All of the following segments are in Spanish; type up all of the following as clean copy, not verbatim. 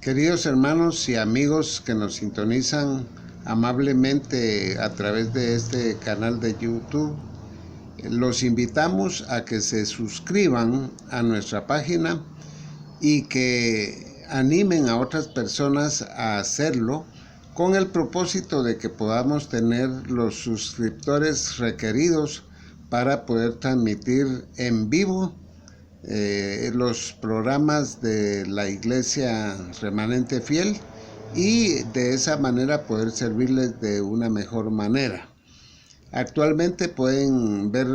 Queridos hermanos y amigos que nos sintonizan amablemente a través de este canal de YouTube, los invitamos a que se suscriban a nuestra página y que animen a otras personas a hacerlo con el propósito de que podamos tener los suscriptores requeridos para poder transmitir en vivo los programas de la Iglesia Remanente Fiel y de esa manera poder servirles de una mejor manera. Actualmente pueden ver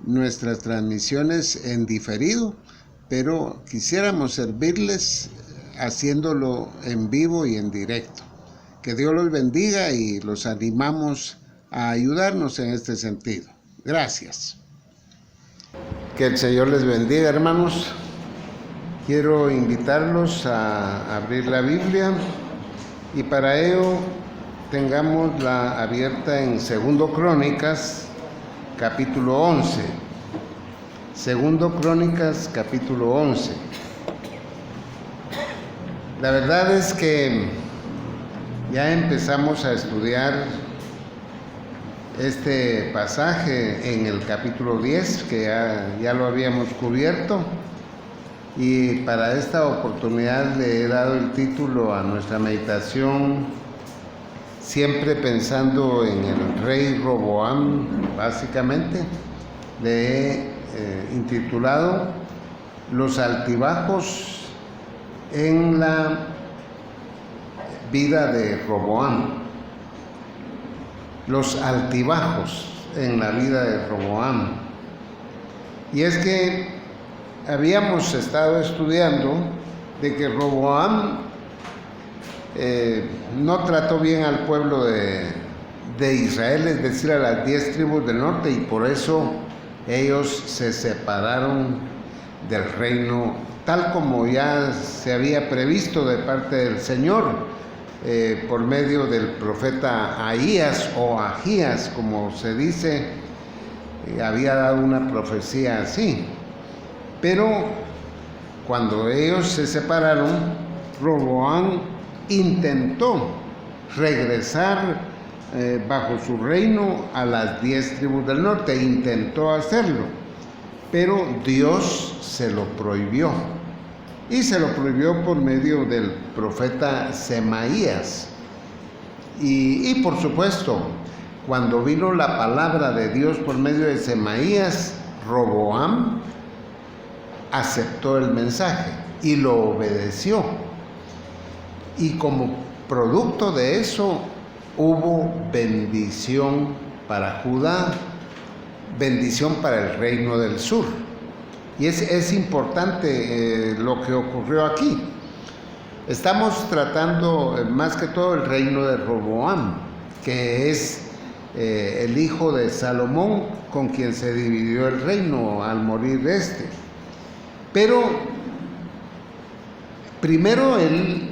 nuestras transmisiones en diferido, pero quisiéramos servirles haciéndolo en vivo y en directo. Que Dios los bendiga y los animamos a ayudarnos en este sentido. Gracias. Que el Señor les bendiga, hermanos. Quiero invitarlos a abrir la Biblia y para ello tengámosla abierta en 2 Crónicas, capítulo 11. 2 Crónicas, capítulo 11. La verdad es que ya empezamos a estudiar este pasaje en el capítulo 10, que ya lo habíamos cubierto, y para esta oportunidad le he dado el título a nuestra meditación, siempre pensando en el rey Roboam. Básicamente le he intitulado Los altibajos en la vida de Roboam. Los altibajos en la vida de Roboam. Y es que habíamos estado estudiando de que Roboam no trató bien al pueblo de Israel, es decir, a las 10 tribus del norte, y por eso ellos se separaron del reino, tal como ya se había previsto de parte del Señor. Por medio del profeta Ahías o Agías, como se dice, había dado una profecía así. Pero cuando ellos se separaron, Roboam intentó regresar bajo su reino a las 10 tribus del norte, intentó hacerlo, pero Dios se lo prohibió. Y se lo prohibió por medio del profeta Semaías. Y por supuesto, cuando vino la palabra de Dios por medio de Semaías, Roboam aceptó el mensaje y lo obedeció. Y como producto de eso, hubo bendición para Judá, bendición para el reino del sur. Y es importante lo que ocurrió aquí. Estamos tratando más que todo el reino de Roboam, que es el hijo de Salomón, con quien se dividió el reino al morir este. Pero primero él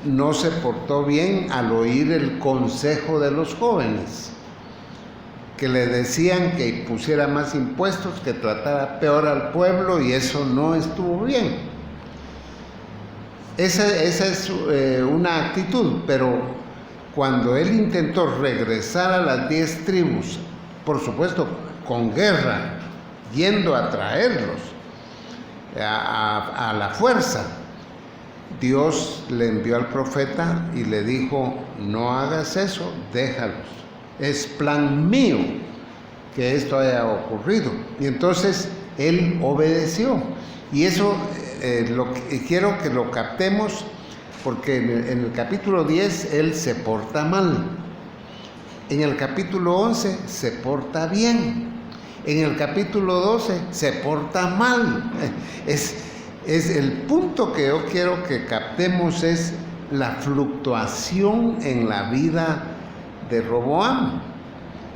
no se portó bien al oír el consejo de los jóvenes, que le decían que pusiera más impuestos, que tratara peor al pueblo, y eso no estuvo bien. Esa es una actitud, pero cuando él intentó regresar a las 10 tribus, por supuesto con guerra, yendo a traerlos a la fuerza, Dios le envió al profeta y le dijo: no hagas eso, déjalos. Es plan mío que esto haya ocurrido. Y entonces él obedeció. Y eso lo que quiero que lo captemos, porque en el capítulo 10 él se porta mal. En el capítulo 11 se porta bien. En el capítulo 12 se porta mal. Es el punto que yo quiero que captemos, es la fluctuación en la vida de Roboam.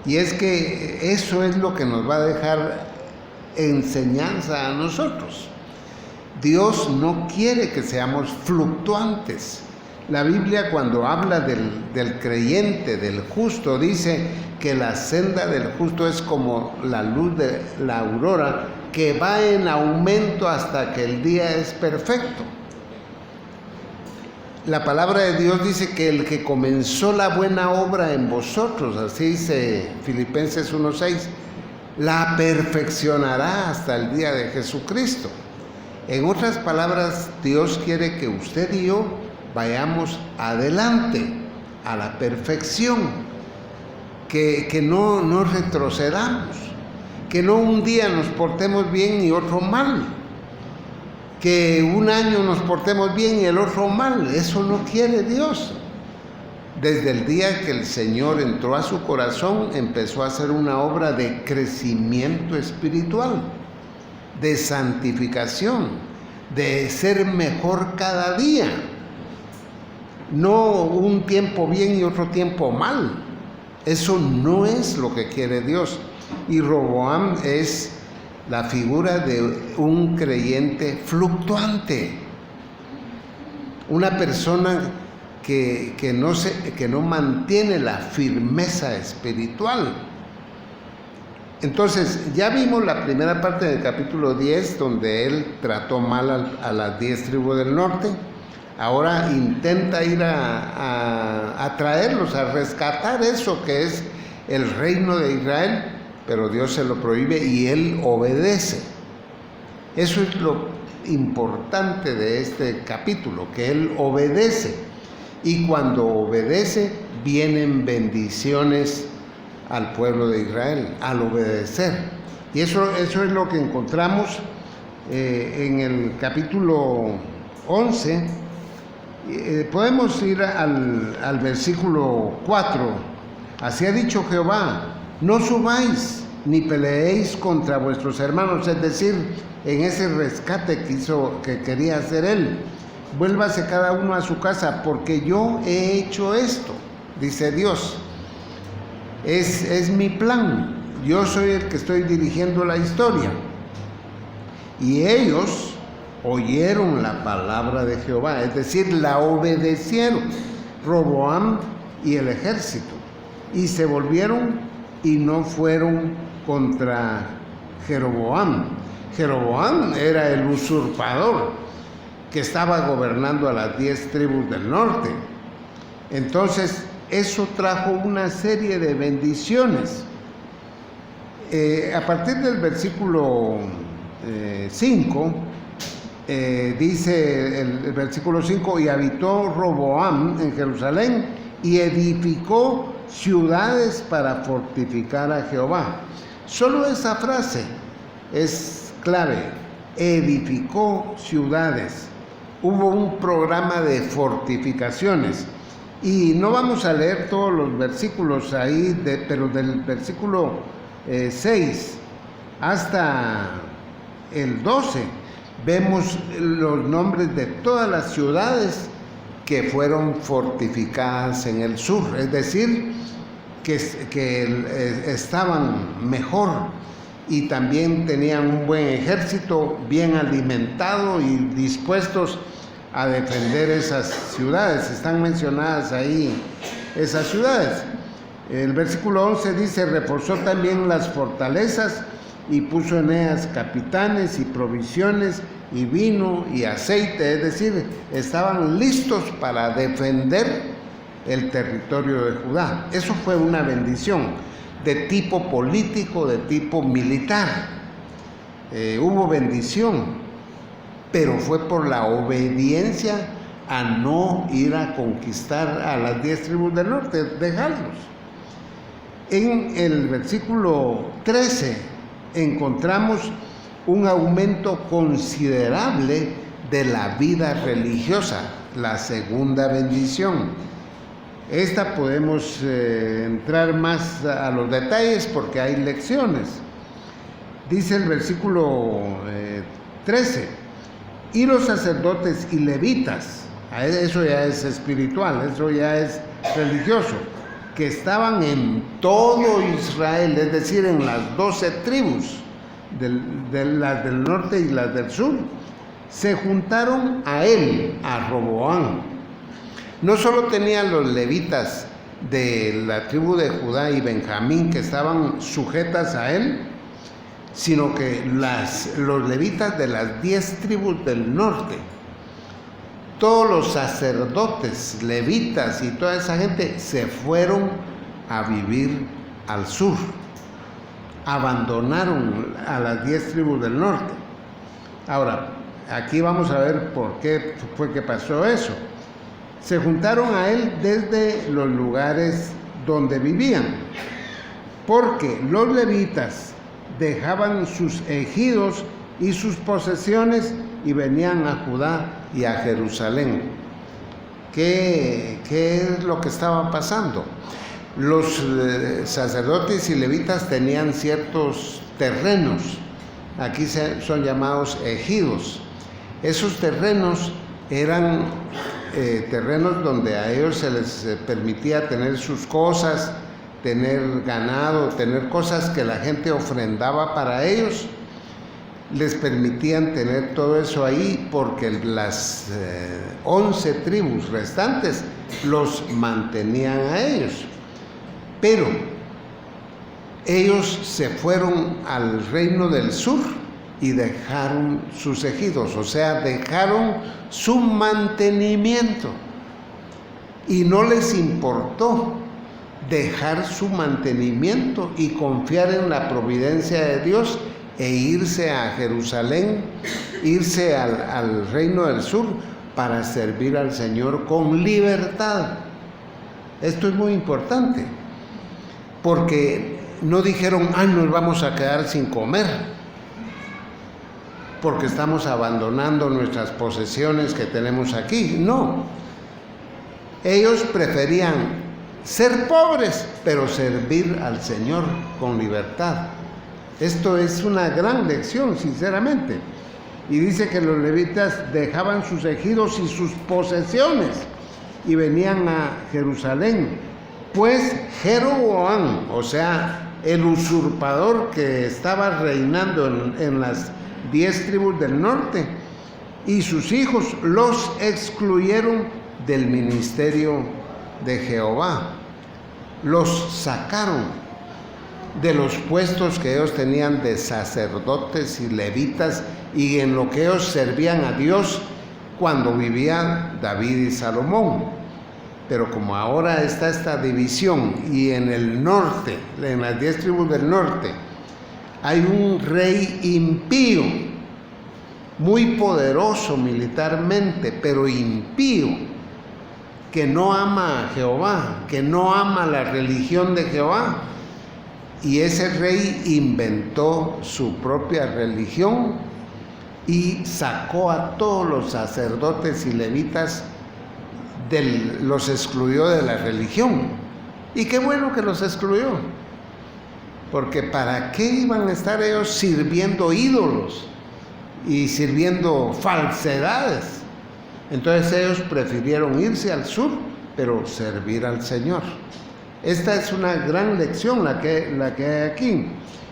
Y es que eso es lo que nos va a dejar enseñanza a nosotros. Dios no quiere que seamos fluctuantes. La Biblia, cuando habla del creyente, del justo, dice que la senda del justo es como la luz de la aurora, que va en aumento hasta que el día es perfecto. La palabra de Dios dice que el que comenzó la buena obra en vosotros, así dice Filipenses 1:6, la perfeccionará hasta el día de Jesucristo. En otras palabras, Dios quiere que usted y yo vayamos adelante a la perfección, que no retrocedamos, que no un día nos portemos bien y otro mal, que un año nos portemos bien y el otro mal. Eso no quiere Dios. Desde el día que el Señor entró a su corazón, empezó a hacer una obra de crecimiento espiritual, de santificación, de ser mejor cada día. No un tiempo bien y otro tiempo mal. Eso no es lo que quiere Dios. Y Roboam es la figura de un creyente fluctuante, una persona que no mantiene la firmeza espiritual. Entonces, ya vimos la primera parte del capítulo 10, donde él trató mal a las 10 tribus del norte. Ahora intenta ir a traerlos, a rescatar eso que es el reino de Israel, pero Dios se lo prohíbe y él obedece. Eso es lo importante de este capítulo, que él obedece. Y cuando obedece, vienen bendiciones al pueblo de Israel, al obedecer. Y eso es lo que encontramos en el capítulo 11. Podemos ir al versículo 4. Así ha dicho Jehová: no subáis ni peleéis contra vuestros hermanos. Es decir, en ese rescate que quería hacer él, vuélvase cada uno a su casa, porque yo he hecho esto, dice Dios. Es mi plan, yo soy el que estoy dirigiendo la historia. Y ellos oyeron la palabra de Jehová, es decir, la obedecieron, Roboam y el ejército, y se volvieron y no fueron contra Jeroboam. Jeroboam era el usurpador que estaba gobernando a las 10 tribus del norte. Entonces, eso trajo una serie de bendiciones. A partir del versículo 5, dice el versículo 5, y habitó Roboam en Jerusalén y edificó ciudades para fortificar a Jehová. Solo esa frase es clave: edificó ciudades. Hubo un programa de fortificaciones. Y no vamos a leer todos los versículos ahí, pero del versículo 6 hasta el 12 vemos los nombres de todas las ciudades que fueron fortificadas en el sur, es decir, que estaban mejor y también tenían un buen ejército, bien alimentado y dispuestos a defender esas ciudades. Están mencionadas ahí esas ciudades. El versículo 11 dice: reforzó también las fortalezas y puso en ellas capitanes y provisiones y vino y aceite, es decir, estaban listos para defender el territorio de Judá. Eso fue una bendición de tipo político, de tipo militar. Hubo bendición, pero fue por la obediencia a no ir a conquistar a las 10 tribus del norte, dejarlos. En el versículo 13 encontramos un aumento considerable de la vida religiosa, la segunda bendición. Esta podemos entrar más a los detalles porque hay lecciones. Dice el versículo 13: y los sacerdotes y levitas, eso ya es espiritual, eso ya es religioso, que estaban en todo Israel, es decir, en las 12 tribus, las del norte y las del sur, se juntaron a él, a Roboam. No solo tenían los levitas de la tribu de Judá y Benjamín que estaban sujetas a él, sino que los levitas de las 10 tribus del norte, todos los sacerdotes, levitas y toda esa gente se fueron a vivir al sur. Abandonaron a las 10 tribus del norte. Ahora, aquí vamos a ver por qué fue que pasó eso. Se juntaron a él desde los lugares donde vivían, porque los levitas dejaban sus ejidos y sus posesiones y venían a Judá y a Jerusalén. ¿Qué es lo que estaba pasando? Los sacerdotes y levitas tenían ciertos terrenos, aquí son llamados ejidos. Esos terrenos eran terrenos donde a ellos se les permitía tener sus cosas, tener ganado, tener cosas que la gente ofrendaba para ellos. Les permitían tener todo eso ahí porque las 11 tribus restantes los mantenían a ellos. Pero ellos se fueron al reino del sur y dejaron sus ejidos, o sea, dejaron su mantenimiento. Y no les importó dejar su mantenimiento y confiar en la providencia de Dios e irse a Jerusalén, irse al reino del sur para servir al Señor con libertad. Esto es muy importante, porque no dijeron, nos vamos a quedar sin comer, porque estamos abandonando nuestras posesiones que tenemos aquí. No, ellos preferían ser pobres, pero servir al Señor con libertad. Esto es una gran lección, sinceramente. Y dice que los levitas dejaban sus ejidos y sus posesiones y venían a Jerusalén. Pues Jeroboam, o sea, el usurpador que estaba reinando en las 10 tribus del norte, y sus hijos los excluyeron del ministerio de Jehová. Los sacaron de los puestos que ellos tenían de sacerdotes y levitas y en lo que ellos servían a Dios cuando vivían David y Salomón. Pero como ahora está esta división y en el norte, en las 10 tribus del norte, hay un rey impío, muy poderoso militarmente, pero impío, que no ama a Jehová, que no ama la religión de Jehová. Y ese rey inventó su propia religión y sacó a todos los sacerdotes y levitas, los excluyó de la religión. Y qué bueno que los excluyó, porque ¿para qué iban a estar ellos sirviendo ídolos y sirviendo falsedades? Entonces ellos prefirieron irse al sur, pero servir al Señor. Esta es una gran lección la que hay aquí.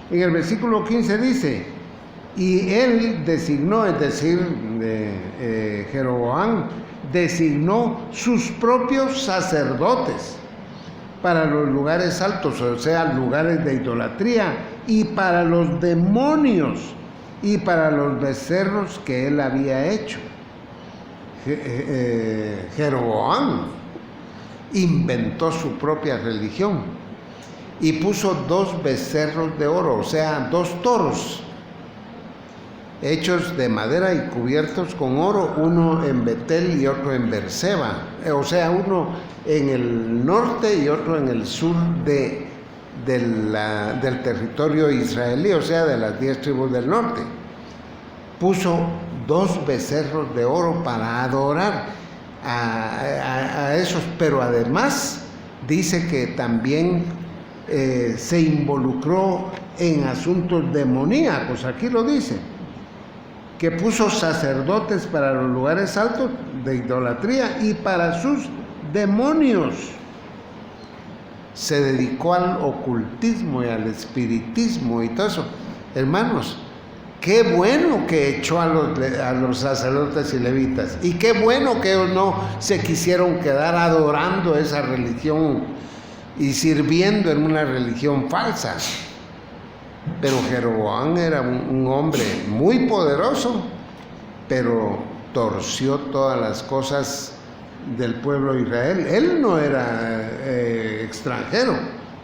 En el versículo 15 dice, y él designó, es decir, Jeroboam, designó sus propios sacerdotes para los lugares altos, o sea, lugares de idolatría, y para los demonios, y para los becerros que él había hecho. Jeroboam inventó su propia religión y puso 2 becerros de oro, o sea, 2 toros hechos de madera y cubiertos con oro, uno en Betel y otro en Berseba, o sea, uno en el norte y otro en el sur del territorio israelí, o sea, de las 10 tribus del norte. Puso 2 becerros de oro para adorar a esos, pero además dice que también se involucró en asuntos demoníacos. Aquí lo dice, que puso sacerdotes para los lugares altos de idolatría y para sus demonios. Se dedicó al ocultismo y al espiritismo y todo eso. Hermanos, qué bueno que echó a los sacerdotes y levitas, y qué bueno que ellos no se quisieron quedar adorando esa religión y sirviendo en una religión falsa. Pero Jeroboam era un hombre muy poderoso, pero torció todas las cosas del pueblo de Israel. Él no era extranjero,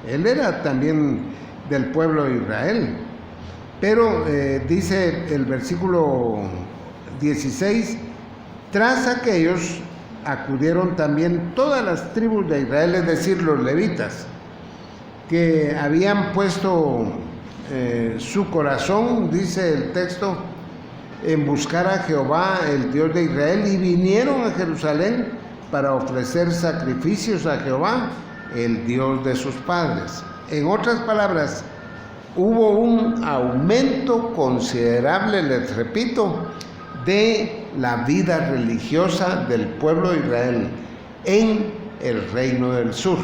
él era también del pueblo de Israel. Pero dice el versículo 16, tras aquellos acudieron también todas las tribus de Israel, es decir, los levitas, que habían puesto su corazón, dice el texto, en buscar a Jehová, el Dios de Israel, y vinieron a Jerusalén para ofrecer sacrificios a Jehová, el Dios de sus padres. En otras palabras, hubo un aumento considerable, les repito, de la vida religiosa del pueblo de Israel en el reino del sur,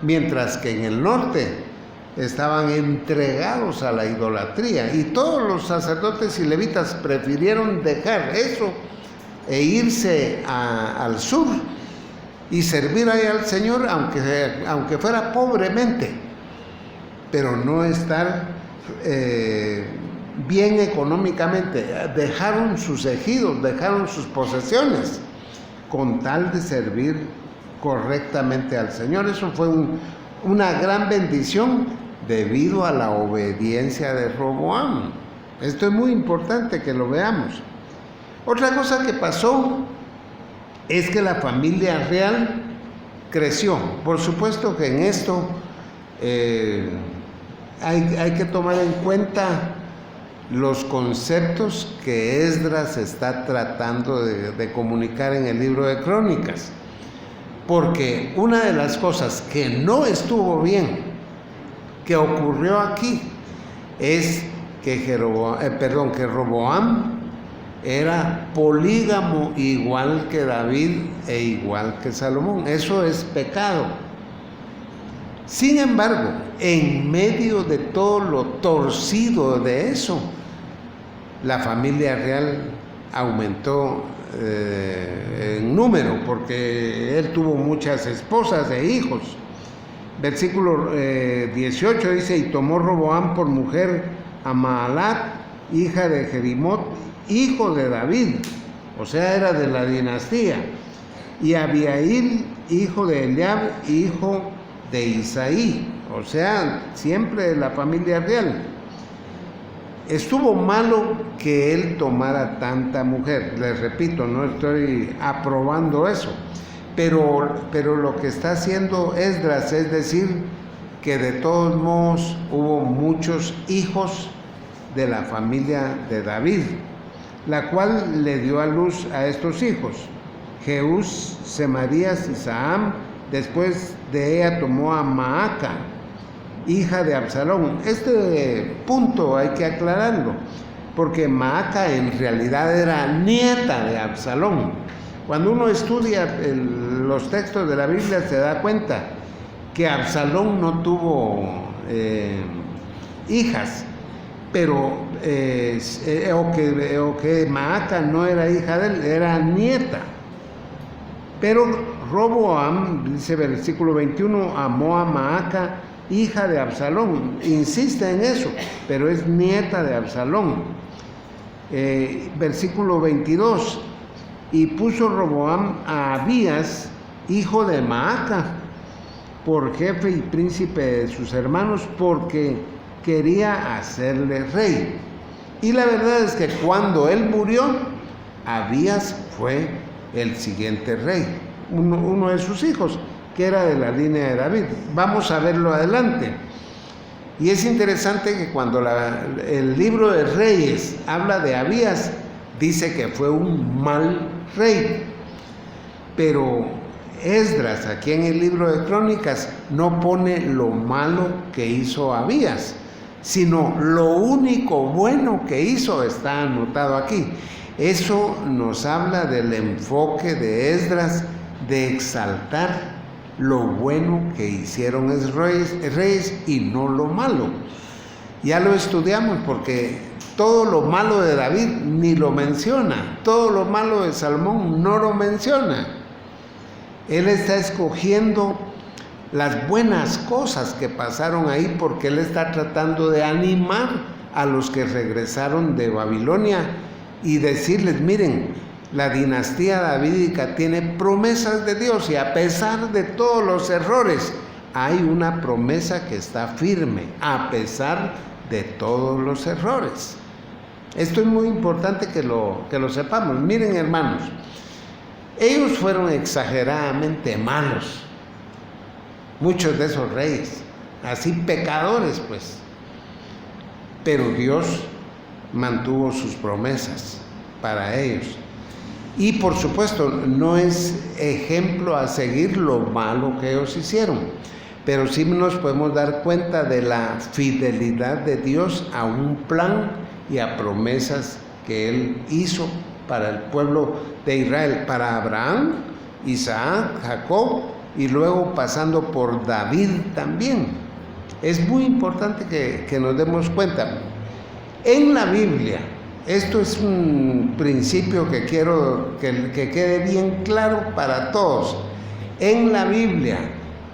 mientras que en el norte estaban entregados a la idolatría, y todos los sacerdotes y levitas prefirieron dejar eso e irse al sur y servir ahí al Señor, aunque fuera pobremente, pero no estar bien económicamente. Dejaron sus ejidos, dejaron sus posesiones con tal de servir correctamente al Señor. Eso fue una gran bendición debido a la obediencia de Roboam. Esto es muy importante que lo veamos. Otra cosa que pasó es que la familia real creció. Por supuesto que en esto hay que tomar en cuenta los conceptos que Esdras está tratando de comunicar en el libro de Crónicas. Porque una de las cosas que no estuvo bien, que ocurrió aquí, es que Roboam era polígamo igual que David e igual que Salomón. Eso es pecado. Sin embargo, en medio de todo lo torcido de eso, la familia real aumentó en número, porque él tuvo muchas esposas e hijos. Versículo 18 dice, y tomó Roboam por mujer a Maalat, hija de Jerimot, hijo de David, o sea, era de la dinastía, y Abiail, hijo de Eliab, hijo de Isaí, o sea, siempre de la familia real. Estuvo malo que él tomara tanta mujer, les repito, no estoy aprobando eso, pero lo que está haciendo Esdras es decir que de todos modos hubo muchos hijos de la familia de David, la cual le dio a luz a estos hijos, Jeús, Semarías y Saham. Después de ella tomó a Maaca, hija de Absalón. Este punto hay que aclararlo, porque Maaca en realidad era nieta de Absalón. Cuando uno estudia los textos de la Biblia se da cuenta que Absalón no tuvo hijas, pero que Maaca no era hija de él, era nieta. Pero Roboam, dice versículo 21, amó a Maaca, hija de Absalón. Insiste en eso, pero es nieta de Absalón. Versículo 22, y puso Roboam a Abías, hijo de Maaca, por jefe y príncipe de sus hermanos, porque quería hacerle rey. Y la verdad es que cuando él murió, Abías fue el siguiente rey, uno de sus hijos, que era de la línea de David. Vamos a verlo adelante. Y es interesante que cuando el libro de Reyes habla de Abías, dice que fue un mal rey. Pero Esdras, aquí en el libro de Crónicas, no pone lo malo que hizo Abías, sino lo único bueno que hizo está anotado aquí. Eso nos habla del enfoque de Esdras de exaltar lo bueno que hicieron los reyes y no lo malo. Ya lo estudiamos porque todo lo malo de David ni lo menciona, todo lo malo de Salomón no lo menciona. Él está escogiendo las buenas cosas que pasaron ahí porque él está tratando de animar a los que regresaron de Babilonia y decirles, miren, la dinastía davídica tiene promesas de Dios y a pesar de todos los errores, hay una promesa que está firme, a pesar de todos los errores. Esto es muy importante que lo sepamos. Miren, hermanos, ellos fueron exageradamente malos, muchos de esos reyes, así pecadores pues, pero Dios mantuvo sus promesas para ellos. Y por supuesto, no es ejemplo a seguir lo malo que ellos hicieron, pero sí nos podemos dar cuenta de la fidelidad de Dios a un plan y a promesas que Él hizo para el pueblo de Israel, para Abraham, Isaac, Jacob y luego pasando por David también. Es muy importante que nos demos cuenta. En la Biblia, esto es un principio que quiero que quede bien claro para todos. En la Biblia,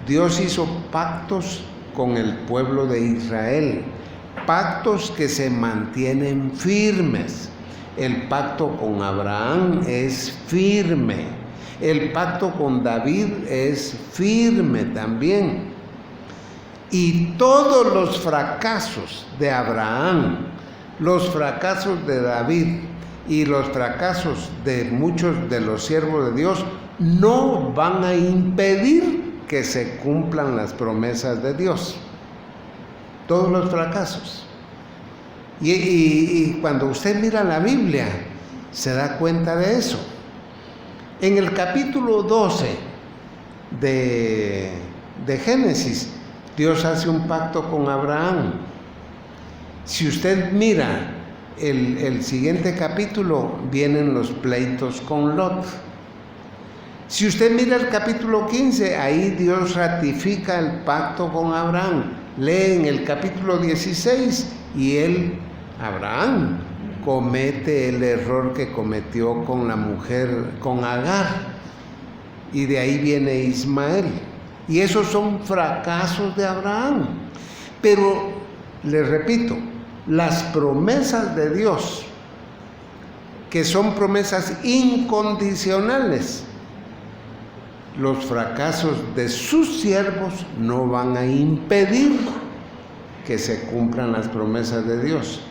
Dios hizo pactos con el pueblo de Israel, pactos que se mantienen firmes. El pacto con Abraham es firme, el pacto con David es firme también. Y todos los fracasos de Abraham, los fracasos de David y los fracasos de muchos de los siervos de Dios no van a impedir que se cumplan las promesas de Dios. Todos los fracasos. Y cuando usted mira la Biblia, se da cuenta de eso. En el capítulo 12 de Génesis, Dios hace un pacto con Abraham. Si usted mira el siguiente capítulo, vienen los pleitos con Lot. Si usted mira el capítulo 15, ahí Dios ratifica el pacto con Abraham. Lee en el capítulo 16 y Abraham, comete el error que cometió con la mujer, con Agar. Y de ahí viene Ismael. Y esos son fracasos de Abraham. Pero, les repito, las promesas de Dios, que son promesas incondicionales, los fracasos de sus siervos no van a impedir que se cumplan las promesas de Dios.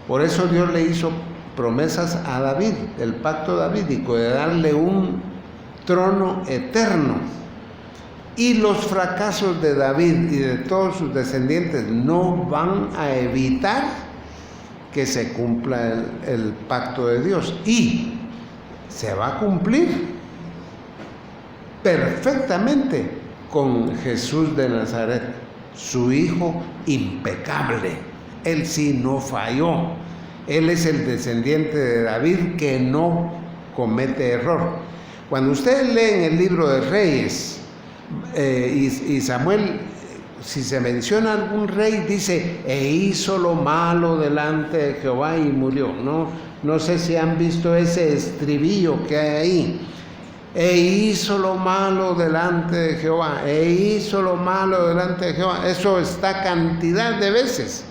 Por eso Dios le hizo promesas a David, el pacto davídico, de darle un trono eterno. Y los fracasos de David y de todos sus descendientes no van a evitar que se cumpla el pacto de Dios. Y se va a cumplir perfectamente con Jesús de Nazaret, su hijo impecable. Él sí no falló. Él es el descendiente de David que no comete error. Cuando ustedes leen el libro de Reyes, y Samuel, si se menciona algún rey, dice, e hizo lo malo delante de Jehová y murió. No sé si han visto ese estribillo que hay ahí. E hizo lo malo delante de Jehová, e hizo lo malo delante de Jehová. Eso está cantidad de veces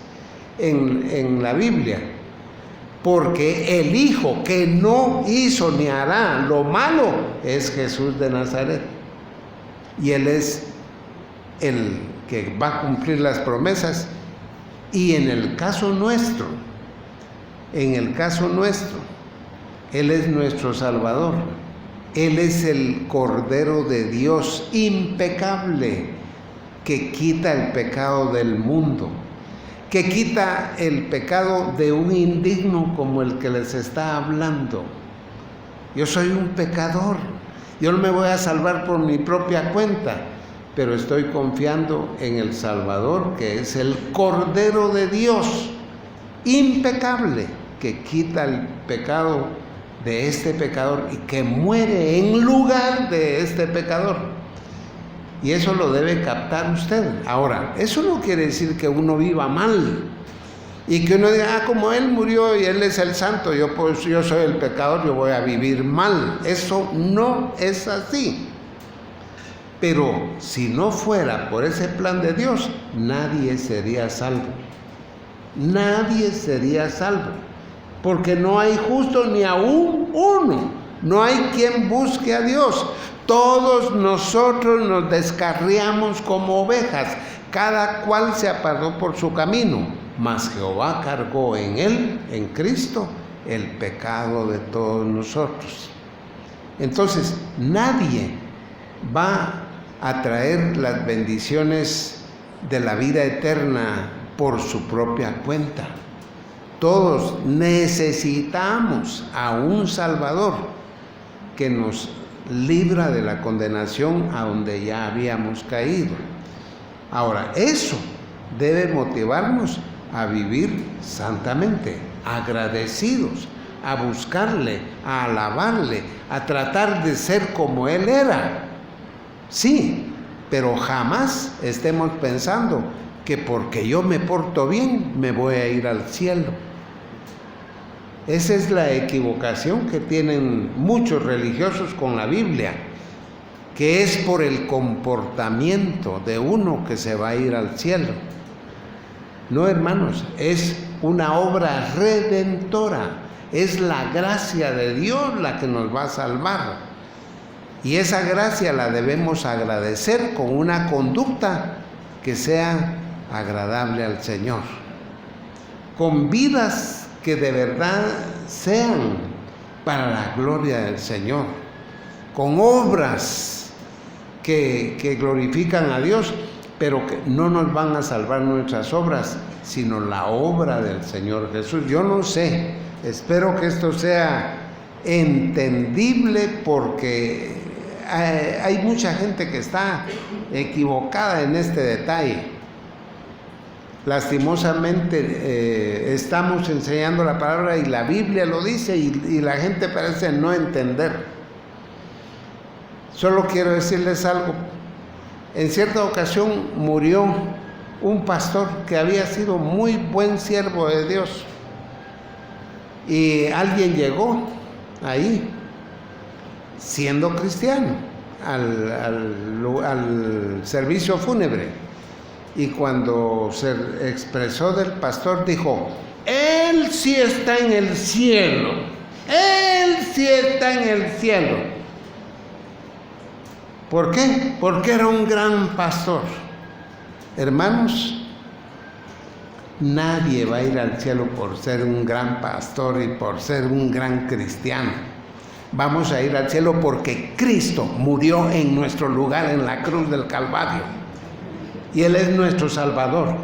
en la Biblia. Porque el Hijo que no hizo ni hará lo malo es Jesús de Nazaret. Y Él es el que va a cumplir las promesas. Y en el caso nuestro, Él es nuestro Salvador. Él es el Cordero de Dios impecable que quita el pecado del mundo, que quita el pecado de un indigno como el que les está hablando. Yo soy un pecador. Yo no me voy a salvar por mi propia cuenta, pero estoy confiando en el Salvador, que es el Cordero de Dios, impecable, que quita el pecado de este pecador y que muere en lugar de este pecador. Y eso lo debe captar usted. Ahora, eso no quiere decir que uno viva mal y que uno diga, como Él murió y Él es el santo, yo soy el pecador, yo voy a vivir mal. Eso no es así. Pero si no fuera por ese plan de Dios, nadie sería salvo. Nadie sería salvo. Porque no hay justo ni aún uno. No hay quien busque a Dios. Todos nosotros nos descarriamos como ovejas, cada cual se apartó por su camino, mas Jehová cargó en él, en Cristo, el pecado de todos nosotros. Entonces, nadie va a traer las bendiciones de la vida eterna por su propia cuenta. Todos necesitamos a un Salvador que nos libra de la condenación a donde ya habíamos caído. Ahora, eso debe motivarnos a vivir santamente, agradecidos, a buscarle, a alabarle, a tratar de ser como Él era. Sí, pero jamás estemos pensando que porque yo me porto bien me voy a ir al cielo. Esa es la equivocación que tienen muchos religiosos con la Biblia, que es por el comportamiento de uno que se va a ir al cielo. No, hermanos, es una obra redentora, es la gracia de Dios la que nos va a salvar. Y esa gracia la debemos agradecer con una conducta que sea agradable al Señor, con vidas que de verdad sean para la gloria del Señor, con obras que glorifican a Dios, pero que no nos van a salvar nuestras obras, sino la obra del Señor Jesús. Yo no sé, espero que esto sea entendible, porque hay mucha gente que está equivocada en este detalle. Lastimosamente estamos enseñando la palabra y la Biblia lo dice y la gente parece no entender. Solo quiero decirles algo. En cierta ocasión murió un pastor que había sido muy buen siervo de Dios, y alguien llegó ahí siendo cristiano al servicio fúnebre. Y cuando se expresó del pastor, dijo: Él sí está en el cielo, Él sí está en el cielo. ¿Por qué? Porque era un gran pastor. Hermanos, nadie va a ir al cielo por ser un gran pastor y por ser un gran cristiano. Vamos a ir al cielo porque Cristo murió en nuestro lugar en la cruz del Calvario. Y Él es nuestro Salvador.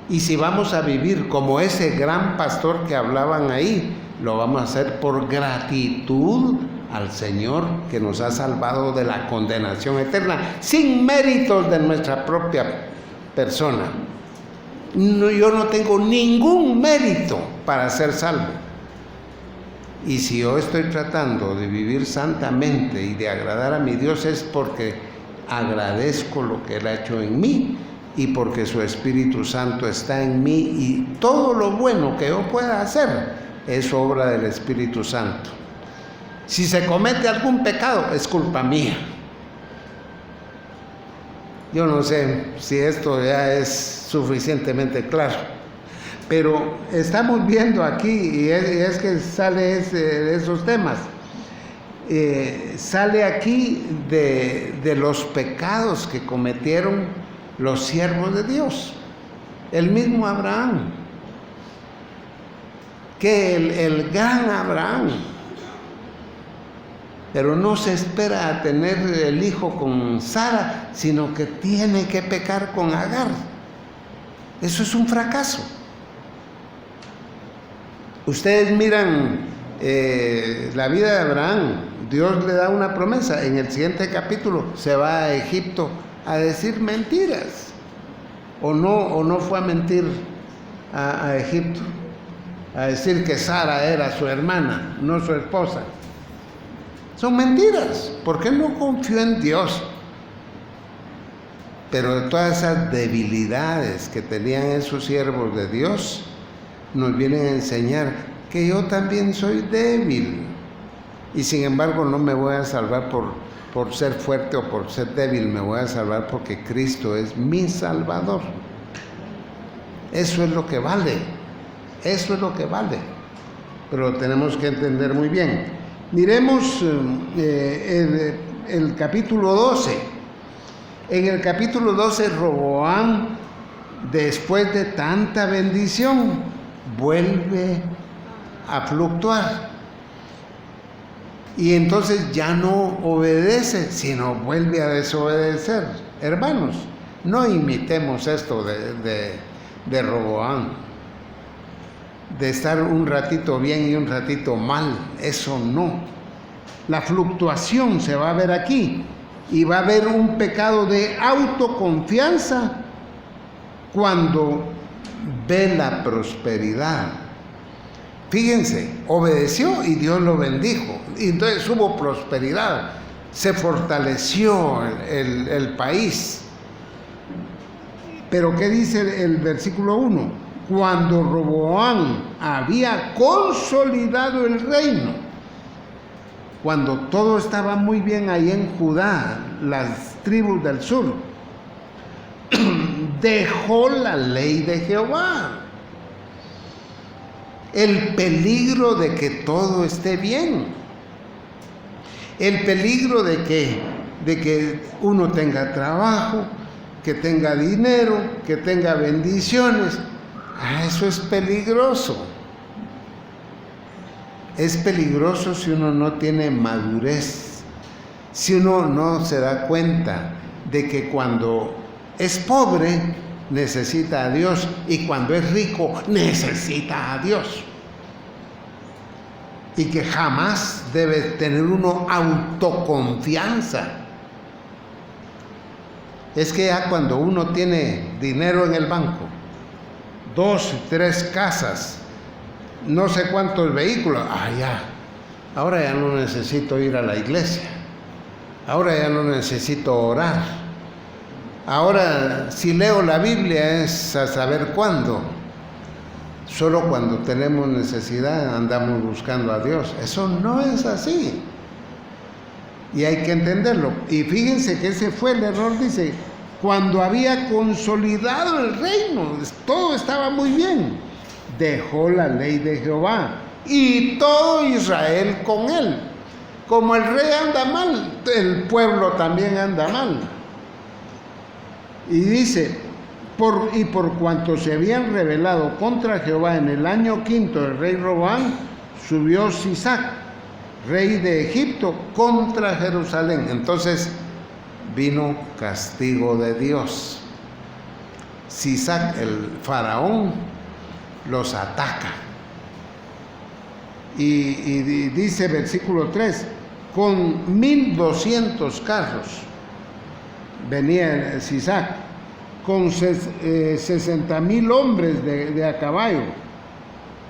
Y si vamos a vivir como ese gran pastor que hablaban ahí, lo vamos a hacer por gratitud al Señor que nos ha salvado de la condenación eterna, sin méritos de nuestra propia persona. Yo no tengo ningún mérito para ser salvo. Y si yo estoy tratando de vivir santamente y de agradar a mi Dios, es porque agradezco lo que Él ha hecho en mí y porque su Espíritu Santo está en mí, y todo lo bueno que yo pueda hacer es obra del Espíritu Santo. Si se comete algún pecado, es culpa mía. Yo no sé si esto ya es suficientemente claro, pero estamos viendo aquí, y es que sale esos temas. Sale aquí de los pecados que cometieron los siervos de Dios. El mismo Abraham, que el gran Abraham, pero no se espera a tener el hijo con Sara, sino que tiene que pecar con Agar. Eso es un fracaso. Ustedes miran la vida de Abraham. Dios le da una promesa. En el siguiente capítulo se va a Egipto a decir mentiras. ¿O no fue a mentir a Egipto? A decir que Sara era su hermana, no su esposa. Son mentiras, porque no confió en Dios. Pero de todas esas debilidades que tenían esos siervos de Dios, nos vienen a enseñar que yo también soy débil. Y sin embargo no me voy a salvar por ser fuerte o por ser débil, me voy a salvar porque Cristo es mi Salvador. Eso es lo que vale. Eso es lo que vale. pero lo tenemos que entender muy bien. Miremos el capítulo 12. En el capítulo 12, Roboam, después de tanta bendición, vuelve a fluctuar. Y entonces ya no obedece, sino vuelve a desobedecer. Hermanos, no imitemos esto de Roboam, de estar un ratito bien y un ratito mal. Eso no. La fluctuación se va a ver aquí, y va a haber un pecado de autoconfianza cuando ve la prosperidad. Fíjense, obedeció y Dios lo bendijo. Y entonces hubo prosperidad, se fortaleció el país. Pero ¿qué dice el versículo 1? Cuando Roboam había consolidado el reino, cuando todo estaba muy bien ahí en Judá, las tribus del sur, dejó la ley de Jehová. El peligro de que todo esté bien, el peligro de que uno tenga trabajo, que tenga dinero, que tenga bendiciones, eso es peligroso. Es peligroso si uno no tiene madurez, si uno no se da cuenta de que cuando es pobre necesita a Dios y cuando es rico necesita a Dios. Y que jamás debe tener uno autoconfianza. Es que ya cuando uno tiene dinero en el banco, 2, 3 casas, no sé cuántos vehículos, ya, ahora ya no necesito ir a la iglesia, ahora ya no necesito orar, ahora si leo la Biblia es a saber cuándo. Solo cuando tenemos necesidad andamos buscando a Dios. Eso no es así. Y hay que entenderlo. Y fíjense que ese fue el error, dice, cuando había consolidado el reino, todo estaba muy bien, dejó la ley de Jehová y todo Israel con él. Como el rey anda mal, el pueblo también anda mal. Y dice, por cuanto se habían rebelado contra Jehová en el año 5 del rey Roboam, subió Sisac, rey de Egipto, contra Jerusalén. Entonces vino castigo de Dios. Sisac, el faraón, los ataca. Y dice versículo 3, con 1200 carros venía Sisac, con 60,000 hombres de a caballo,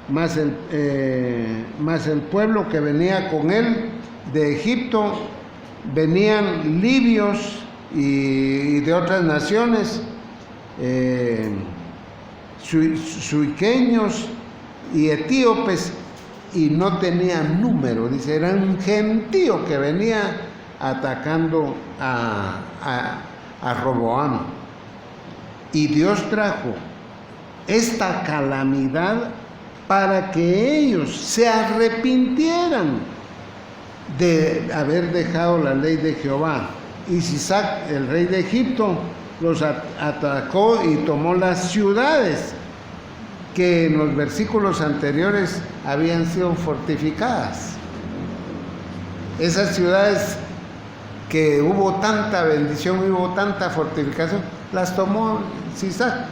más el pueblo que venía con él de Egipto, venían libios y de otras naciones, suiqueños y etíopes, y no tenían número, dice, era un gentío que venía atacando a Roboam. Y Dios trajo esta calamidad para que ellos se arrepintieran de haber dejado la ley de Jehová. Y Sisac, el rey de Egipto, los atacó y tomó las ciudades que en los versículos anteriores habían sido fortificadas. Esas ciudades que hubo tanta bendición, hubo tanta fortificación, las tomó Sisac.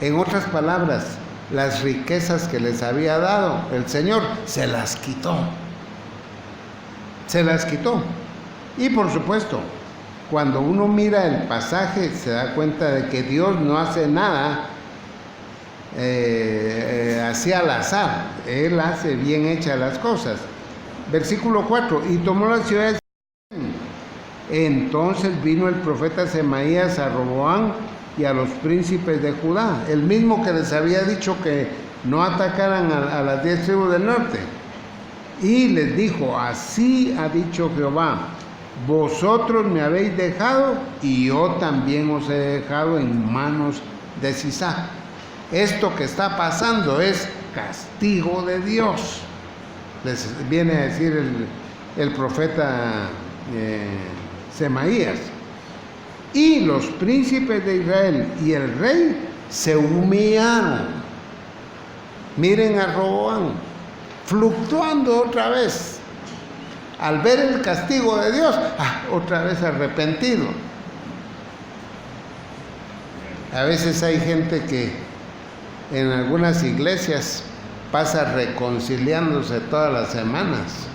En otras palabras, las riquezas que les había dado el Señor, se las quitó. Se las quitó. Y por supuesto, cuando uno mira el pasaje, se da cuenta de que Dios no hace nada así al azar. Él hace bien hechas las cosas. Versículo 4, y tomó las ciudades. Entonces vino el profeta Semaías a Roboam y a los príncipes de Judá, el mismo que les había dicho que no atacaran a las 10 tribus del norte, y les dijo, así ha dicho Jehová, vosotros me habéis dejado y yo también os he dejado en manos de Sisac. Esto que está pasando es castigo de Dios. les viene a decir el profeta Semaías. Y los príncipes de Israel y el rey se humillaron. Miren a Roboam, fluctuando otra vez. Al ver el castigo de Dios, otra vez arrepentido. A veces hay gente que en algunas iglesias pasa reconciliándose todas las semanas.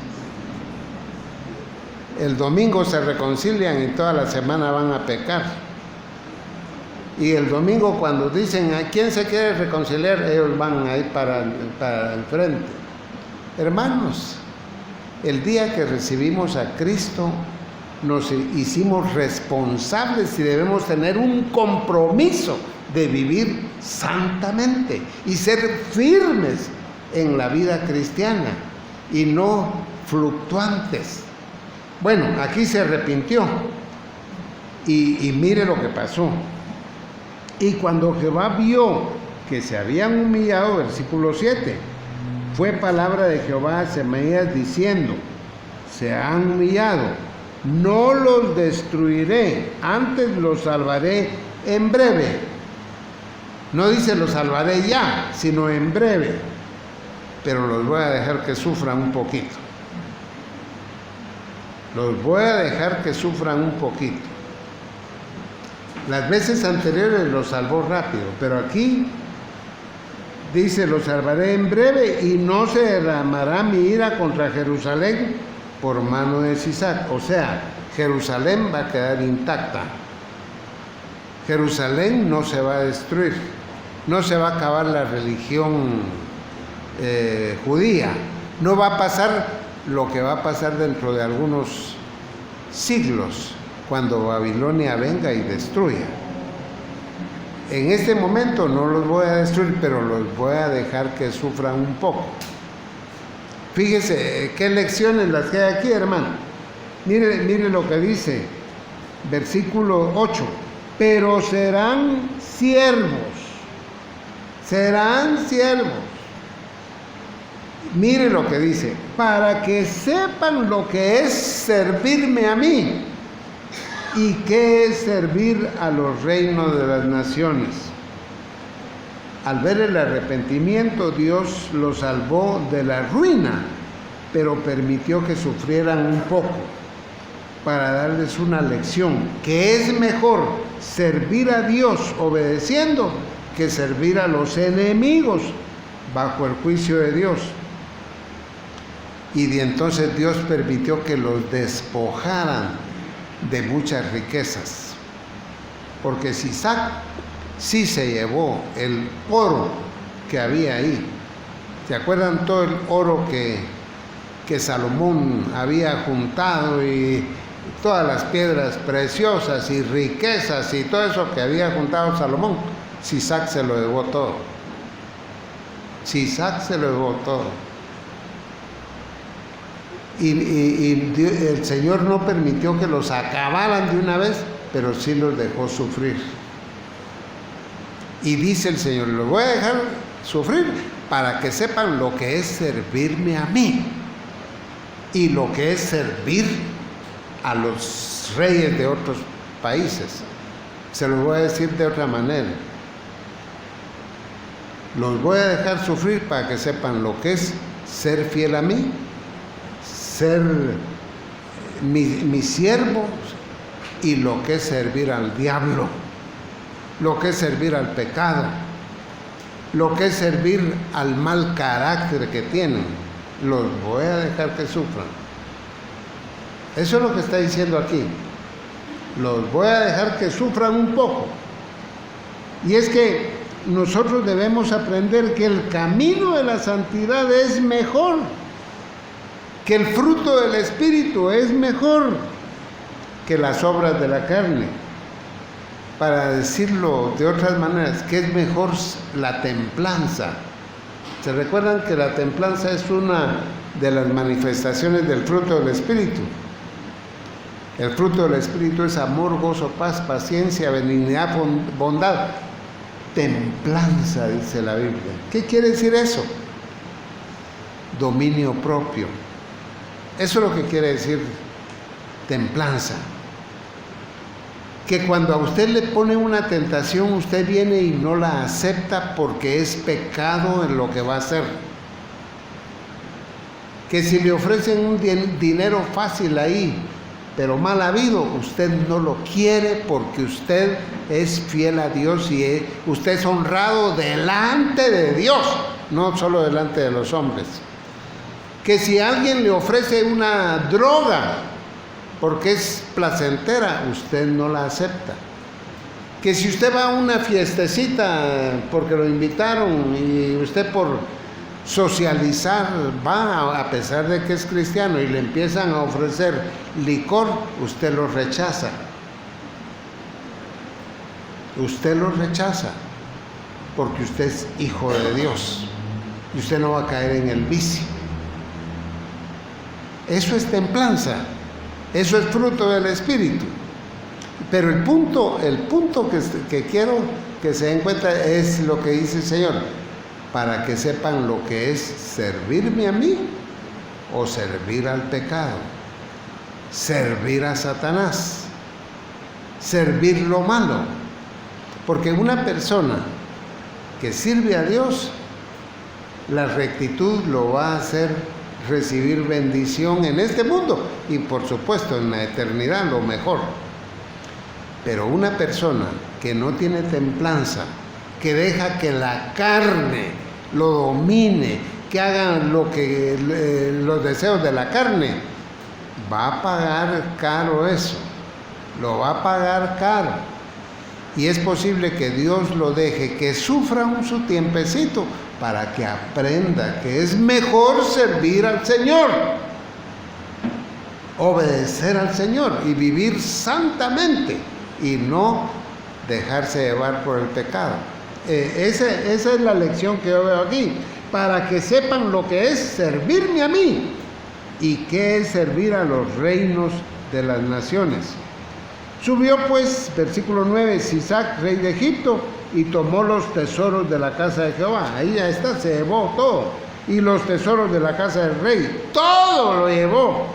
El domingo se reconcilian y toda la semana van a pecar. Y el domingo cuando dicen ¿a quién se quiere reconciliar? Ellos van ahí para enfrente. Hermanos, el día que recibimos a Cristo nos hicimos responsables y debemos tener un compromiso de vivir santamente y ser firmes en la vida cristiana y no fluctuantes. Bueno, aquí se arrepintió y mire lo que pasó. Y cuando Jehová vio que se habían humillado, versículo 7, fue palabra de Jehová a Semaías diciendo: se han humillado, no los destruiré, antes los salvaré en breve. No dice los salvaré ya, sino en breve, pero los voy a dejar que sufran un poquito. Los voy a dejar que sufran un poquito. Las veces anteriores los salvó rápido, pero aquí dice: los salvaré en breve y no se derramará mi ira contra Jerusalén por mano de Sisac. O sea, Jerusalén va a quedar intacta. Jerusalén no se va a destruir. No se va a acabar la religión judía. No va a pasar lo que va a pasar dentro de algunos siglos, cuando Babilonia venga y destruya. En este momento no los voy a destruir, pero los voy a dejar que sufran un poco. Fíjese qué lecciones las que hay aquí, hermano. Mire lo que dice, versículo 8. Pero serán siervos. Serán siervos. Mire lo que dice: para que sepan lo que es servirme a mí y qué es servir a los reinos de las naciones. Al ver el arrepentimiento, Dios los salvó de la ruina, pero permitió que sufrieran un poco para darles una lección, que es mejor servir a Dios obedeciendo que servir a los enemigos bajo el juicio de Dios. Y de entonces Dios permitió que los despojaran de muchas riquezas, porque Sisac sí se llevó el oro que había ahí. ¿Se acuerdan todo el oro que Salomón había juntado y todas las piedras preciosas y riquezas y todo eso que había juntado Salomón? Sisac se lo llevó todo. Sisac se lo llevó todo. Y el Señor no permitió que los acabaran de una vez, pero sí los dejó sufrir. Y dice el Señor: los voy a dejar sufrir para que sepan lo que es servirme a mí y lo que es servir a los reyes de otros países. Se los voy a decir de otra manera: los voy a dejar sufrir para que sepan lo que es ser fiel a mí, ser mi siervo, y lo que es servir al diablo, lo que es servir al pecado, lo que es servir al mal carácter que tienen. Los voy a dejar que sufran. Eso es lo que está diciendo aquí. Los voy a dejar que sufran un poco. Y es que nosotros debemos aprender que el camino de la santidad es mejor, que el fruto del Espíritu es mejor que las obras de la carne. Para decirlo de otras maneras, que es mejor la templanza. ¿Se recuerdan que la templanza es una de las manifestaciones del fruto del Espíritu? El fruto del Espíritu es amor, gozo, paz, paciencia, benignidad, bondad. Templanza, dice la Biblia. ¿Qué quiere decir eso? dominio propio. Eso es lo que quiere decir templanza. Que cuando a usted le pone una tentación, usted viene y no la acepta porque es pecado en lo que va a hacer. Que si le ofrecen un dinero fácil ahí, pero mal habido, usted no lo quiere porque usted es fiel a Dios y usted es honrado delante de Dios, no solo delante de los hombres. Que si alguien le ofrece una droga porque es placentera, usted no la acepta. Que si usted va a una fiestecita porque lo invitaron y usted por socializar va, a pesar de que es cristiano, y le empiezan a ofrecer licor, usted lo rechaza. Usted lo rechaza porque usted es hijo de Dios y usted no va a caer en el vicio. Eso es templanza, eso es fruto del Espíritu. Pero el punto que quiero que se den cuenta es lo que dice el Señor, para que sepan lo que es servirme a mí o servir al pecado, servir a Satanás, servir lo malo. Porque una persona que sirve a Dios, la rectitud lo va a hacer recibir bendición en este mundo y por supuesto en la eternidad lo mejor. Pero una persona que no tiene templanza, que deja que la carne lo domine, que hagan los deseos de la carne, va a pagar caro eso, lo va a pagar caro. Y es posible que Dios lo deje, que sufra su tiempecito para que aprenda que es mejor servir al Señor, obedecer al Señor y vivir santamente y no dejarse llevar por el pecado. Esa es la lección que yo veo aquí, para que sepan lo que es servirme a mí y qué es servir a los reinos de las naciones. Subió pues, versículo 9, Sisac, rey de Egipto, y tomó los tesoros de la casa de Jehová. Ahí ya está, se llevó todo. Y los tesoros de la casa del rey, todo lo llevó.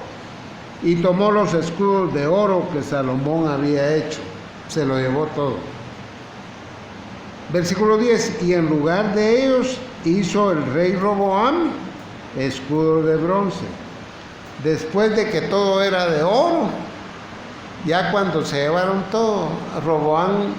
Y tomó los escudos de oro que Salomón había hecho. Se lo llevó todo. Versículo 10, y en lugar de ellos hizo el rey Roboam escudos de bronce. Después de que todo era de oro, ya cuando se llevaron todo, Roboam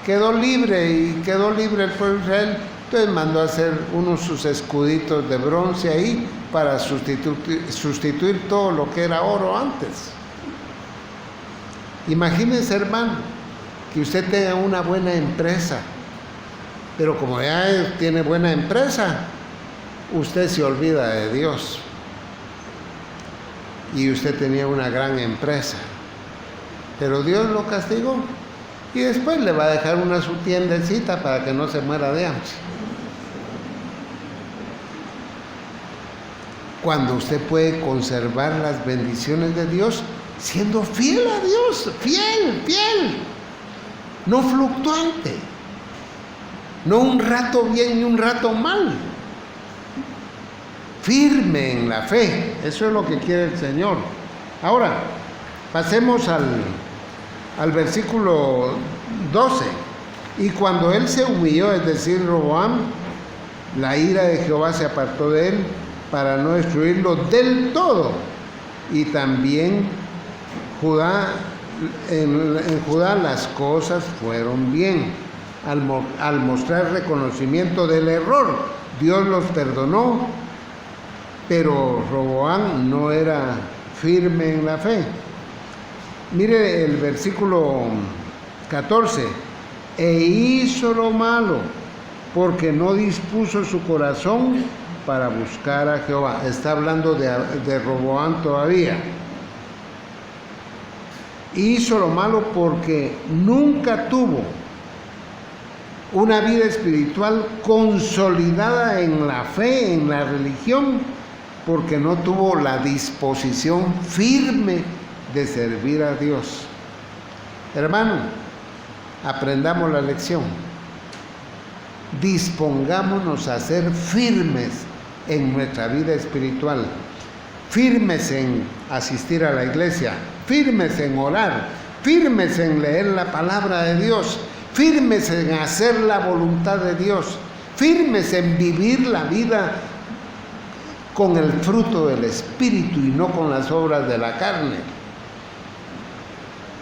quedó libre y quedó libre el pueblo de Israel. Entonces mandó a hacer sus escuditos de bronce ahí para sustituir todo lo que era oro antes. Imagínense, hermano, que usted tenga una buena empresa, pero como ya tiene buena empresa, usted se olvida de Dios. Y usted tenía una gran empresa, pero Dios lo castigó y después le va a dejar su tiendecita para que no se muera de hambre. Cuando usted puede conservar las bendiciones de Dios siendo fiel a Dios, fiel, no fluctuante, no un rato bien y un rato mal, firme en la fe. Eso es lo que quiere el Señor. Ahora, pasemos al versículo 12. Y cuando él se humilló, es decir, Roboam, la ira de Jehová se apartó de él para no destruirlo del todo. Y también en Judá las cosas fueron bien. Al mostrar reconocimiento del error, Dios los perdonó, pero Roboam no era firme en la fe. Mire el versículo 14. E hizo lo malo, porque no dispuso su corazón para buscar a Jehová. Está hablando de Roboam todavía. Hizo lo malo porque nunca tuvo una vida espiritual consolidada en la fe, en la religión, porque no tuvo la disposición firme de servir a Dios. Hermano, aprendamos la lección. Dispongámonos a ser firmes en nuestra vida espiritual, firmes en asistir a la iglesia, firmes en orar, firmes en leer la palabra de Dios, firmes en hacer la voluntad de Dios, firmes en vivir la vida con el fruto del Espíritu y no con las obras de la carne.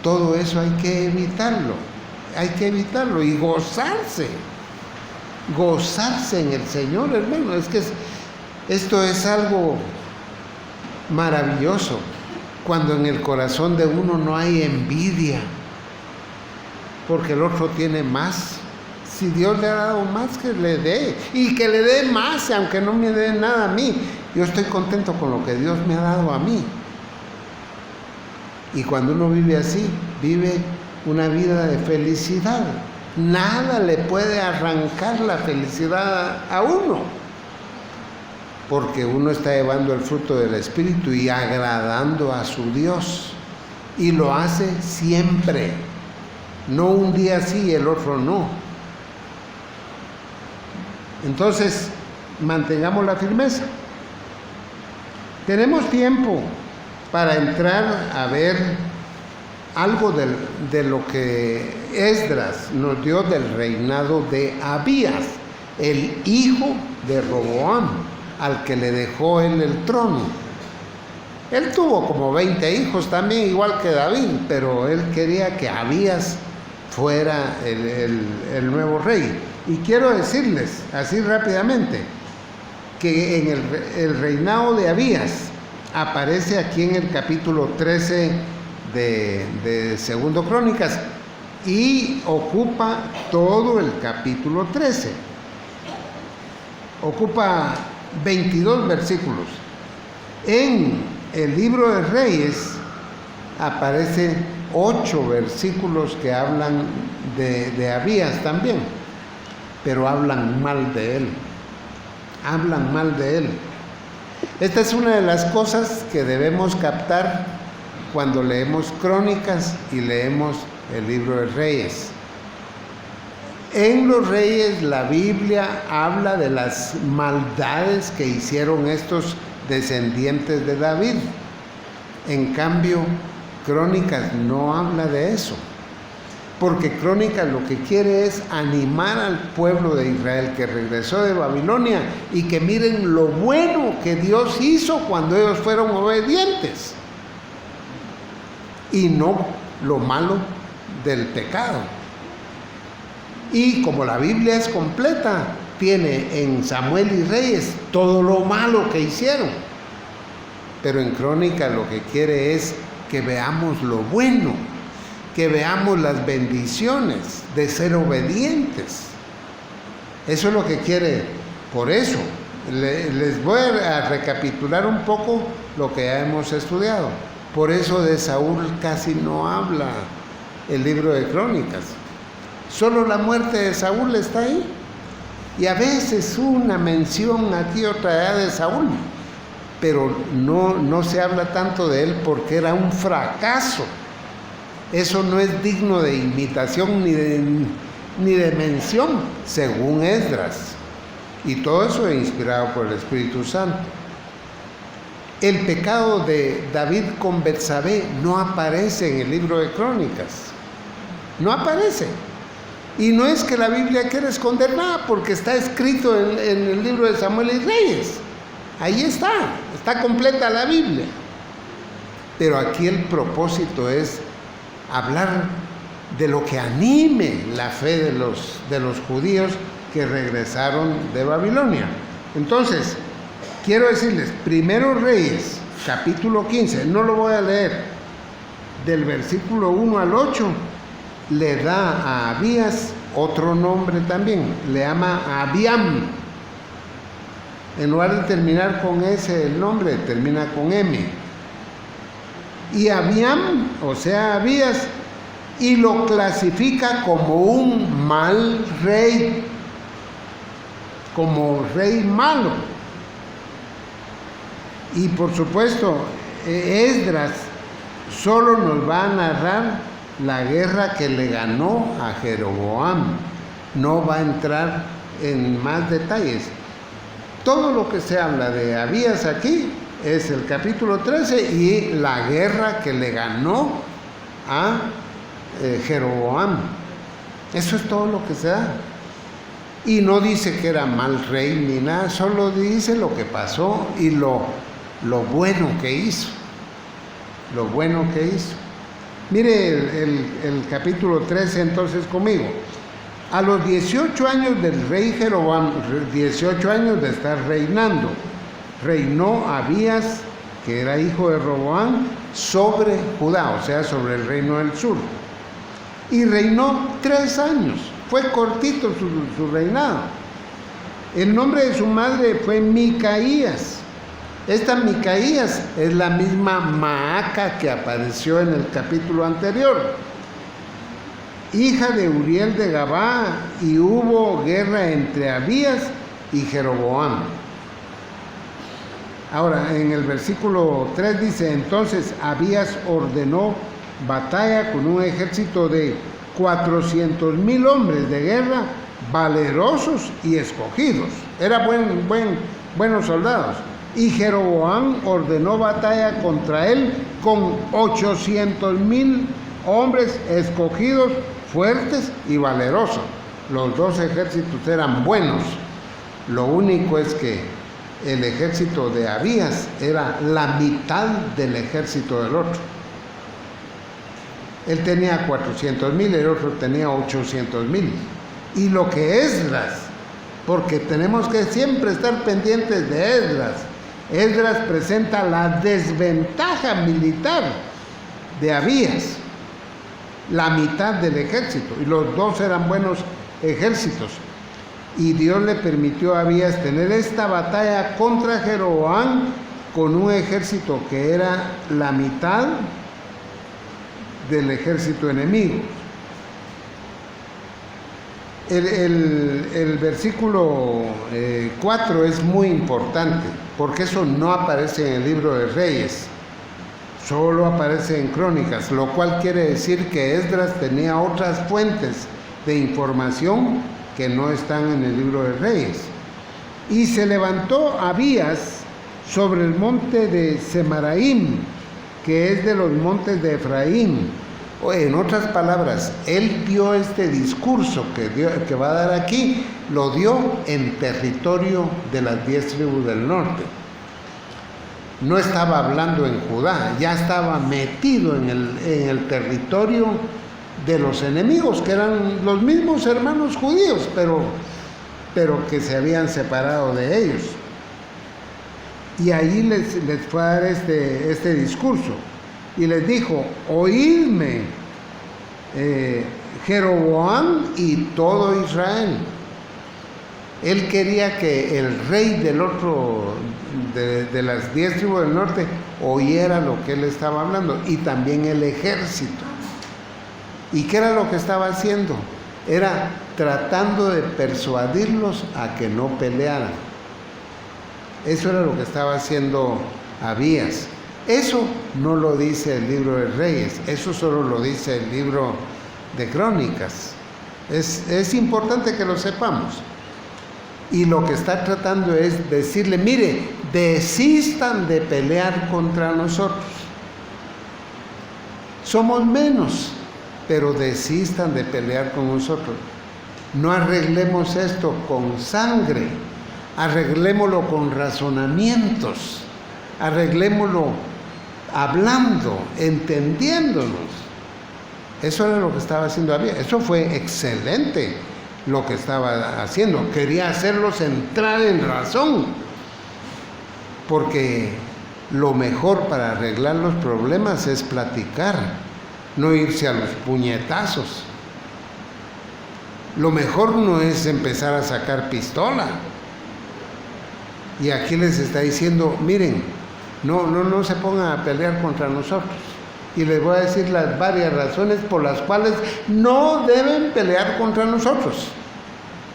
Todo eso hay que evitarlo y gozarse en el Señor, hermano. Es que esto es algo maravilloso, cuando en el corazón de uno no hay envidia, porque el otro tiene más. Si Dios le ha dado más, que le dé, y que le dé más, aunque no me dé nada a mí. Yo estoy contento con lo que Dios me ha dado a mí. Y cuando uno vive así, vive una vida de felicidad. Nada le puede arrancar la felicidad a uno, porque uno está llevando el fruto del Espíritu y agradando a su Dios. Y lo hace siempre. No un día sí y el otro no. Entonces, mantengamos la firmeza. Tenemos tiempo para entrar a ver algo de lo que Esdras nos dio del reinado de Abías, el hijo de Roboam, al que le dejó él el trono. Él tuvo como 20 hijos también, igual que David, pero él quería que Abías fuera el nuevo rey. Y quiero decirles, así rápidamente, que en el reinado de Abías aparece aquí en el capítulo 13 de Segundo Crónicas y ocupa todo el capítulo 13. Ocupa 22 versículos. En el libro de Reyes aparecen 8 versículos que hablan de Abías también, pero hablan mal de él. Hablan mal de él. Esta es una de las cosas que debemos captar cuando leemos Crónicas y leemos el libro de Reyes. En los Reyes la Biblia habla de las maldades que hicieron estos descendientes de David. En cambio, Crónicas no habla de eso, porque Crónicas lo que quiere es animar al pueblo de Israel que regresó de Babilonia y que miren lo bueno que Dios hizo cuando ellos fueron obedientes y no lo malo del pecado. Y como la Biblia es completa, tiene en Samuel y Reyes todo lo malo que hicieron, pero en Crónicas lo que quiere es que veamos lo bueno, que veamos las bendiciones de ser obedientes. Eso es lo que quiere. Por eso les voy a recapitular un poco lo que ya hemos estudiado. Por eso de Saúl casi no habla el libro de Crónicas. Solo la muerte de Saúl está ahí. Y a veces una mención aquí, otra allá de Saúl. Pero no se habla tanto de él porque era un fracaso. Eso no es digno de imitación ni de mención, según Esdras. Y todo eso es inspirado por el Espíritu Santo. El pecado de David con Betsabé no aparece en el libro de Crónicas. No aparece. Y no es que la Biblia quiera esconder nada, porque está escrito en el libro de Samuel y Reyes. Ahí está completa la Biblia. Pero aquí el propósito es hablar de lo que anime la fe de los judíos que regresaron de Babilonia. Entonces, quiero decirles, Primero Reyes, capítulo 15, no lo voy a leer, del versículo 1 al 8, le da a Abías otro nombre también, le llama Abiam. En lugar de terminar con S el nombre, termina con M. Y Abiam, o sea Abías, y lo clasifica como un mal rey, como rey malo. Y por supuesto, Esdras solo nos va a narrar la guerra que le ganó a Jeroboam. No va a entrar en más detalles. todo lo que se habla de Abías aquí es el capítulo 13 y la guerra que le ganó a Jeroboam. Eso es todo lo que se da. Y no dice que era mal rey ni nada, solo dice lo que pasó y lo bueno que hizo. Lo bueno que hizo. Mire el capítulo 13 entonces conmigo. A los 18 años del rey Jeroboam, 18 años de estar reinando, reinó Abías, que era hijo de Roboam, sobre Judá, o sea, sobre el reino del sur. Y reinó 3 años. Fue cortito su reinado. El nombre de su madre fue Micaías. Esta Micaías es la misma Maaca que apareció en el capítulo anterior, hija de Uriel de Gabá, y hubo guerra entre Abías y Jeroboam. Ahora, en el versículo 3 dice, entonces Abías ordenó batalla con un ejército de 400,000 hombres de guerra, valerosos y escogidos. Eran buenos soldados. Y Jeroboam ordenó batalla contra él con 800,000 hombres escogidos, fuertes y valerosos. Los dos ejércitos eran buenos. Lo único es que el ejército de Abías era la mitad del ejército del otro. Él tenía 400,000, el otro tenía 800,000. Y lo que Esdras, porque tenemos que siempre estar pendientes de Esdras. Esdras presenta la desventaja militar de Abías, la mitad del ejército, y los dos eran buenos ejércitos. Y Dios le permitió a Abías tener esta batalla contra Jeroboam con un ejército que era la mitad del ejército enemigo. El versículo 4 es muy importante, porque eso no aparece en el libro de Reyes, solo aparece en Crónicas, lo cual quiere decir que Esdras tenía otras fuentes de información que no están en el libro de Reyes. Y se levantó Abías sobre el monte de Semaraim, que es de los montes de Efraín. En otras palabras, él dio este discurso que va a dar aquí, lo dio en territorio de las 10 tribus del norte. No estaba hablando en Judá, ya estaba metido en el territorio de los enemigos, que eran los mismos hermanos judíos, pero que se habían separado de ellos. Y ahí les fue a dar este discurso. Y les dijo, oídme, Jeroboam y todo Israel. Él quería que el rey del otro, de las 10 tribus del norte, oyera lo que él estaba hablando, y también el ejército. ¿Y qué era lo que estaba haciendo? Era tratando de persuadirlos a que no pelearan. Eso era lo que estaba haciendo Abías. Eso no lo dice el libro de Reyes, eso solo lo dice el libro de Crónicas. Es importante que lo sepamos. Y lo que está tratando es decirle, mire, desistan de pelear contra nosotros. Somos menos, pero desistan de pelear con nosotros. No arreglemos esto con sangre, arreglémoslo con razonamientos, arreglémoslo hablando, entendiéndonos. Eso era lo que estaba haciendo Abías. Eso fue excelente lo que estaba haciendo. Quería hacerlos entrar en razón, porque lo mejor para arreglar los problemas es platicar, no irse a los puñetazos. Lo mejor no es empezar a sacar pistola. Y aquí les está diciendo, miren, no se pongan a pelear contra nosotros. Y les voy a decir las varias razones por las cuales no deben pelear contra nosotros.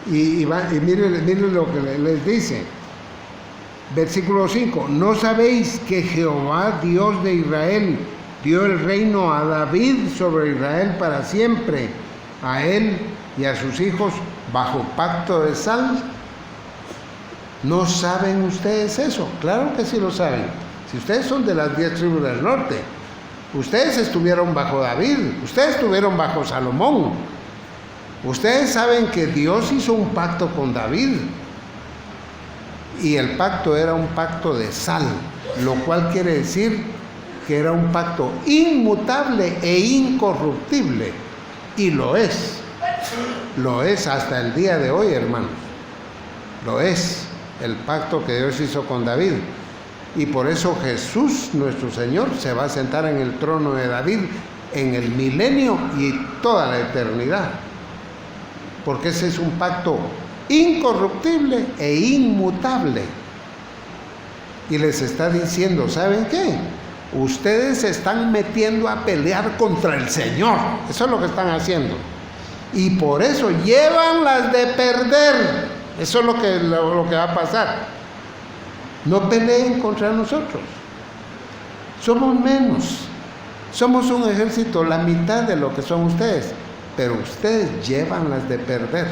Y miren lo que les dice. Versículo 5. ¿No sabéis que Jehová, Dios de Israel, dio el reino a David sobre Israel para siempre, a él y a sus hijos bajo pacto de sal? ¿No saben ustedes eso? Claro que sí lo saben. Si ustedes son de las 10 tribus del norte, ustedes estuvieron bajo David, ustedes estuvieron bajo Salomón. Ustedes saben que Dios hizo un pacto con David. Y el pacto era un pacto de sal, lo cual quiere decir que era un pacto inmutable e incorruptible. Y lo es. Lo es hasta el día de hoy, hermanos. Lo es el pacto que Dios hizo con David. Y por eso Jesús, nuestro Señor, se va a sentar en el trono de David en el milenio y toda la eternidad. Porque ese es un pacto incorruptible e inmutable. Y les está diciendo, ¿saben qué? Ustedes se están metiendo a pelear contra el Señor. Eso es lo que están haciendo. Y por eso llevan las de perder. Eso es lo que va a pasar. No peleen contra nosotros. Somos menos. Somos un ejército, la mitad de lo que son ustedes. Pero ustedes llevan las de perder.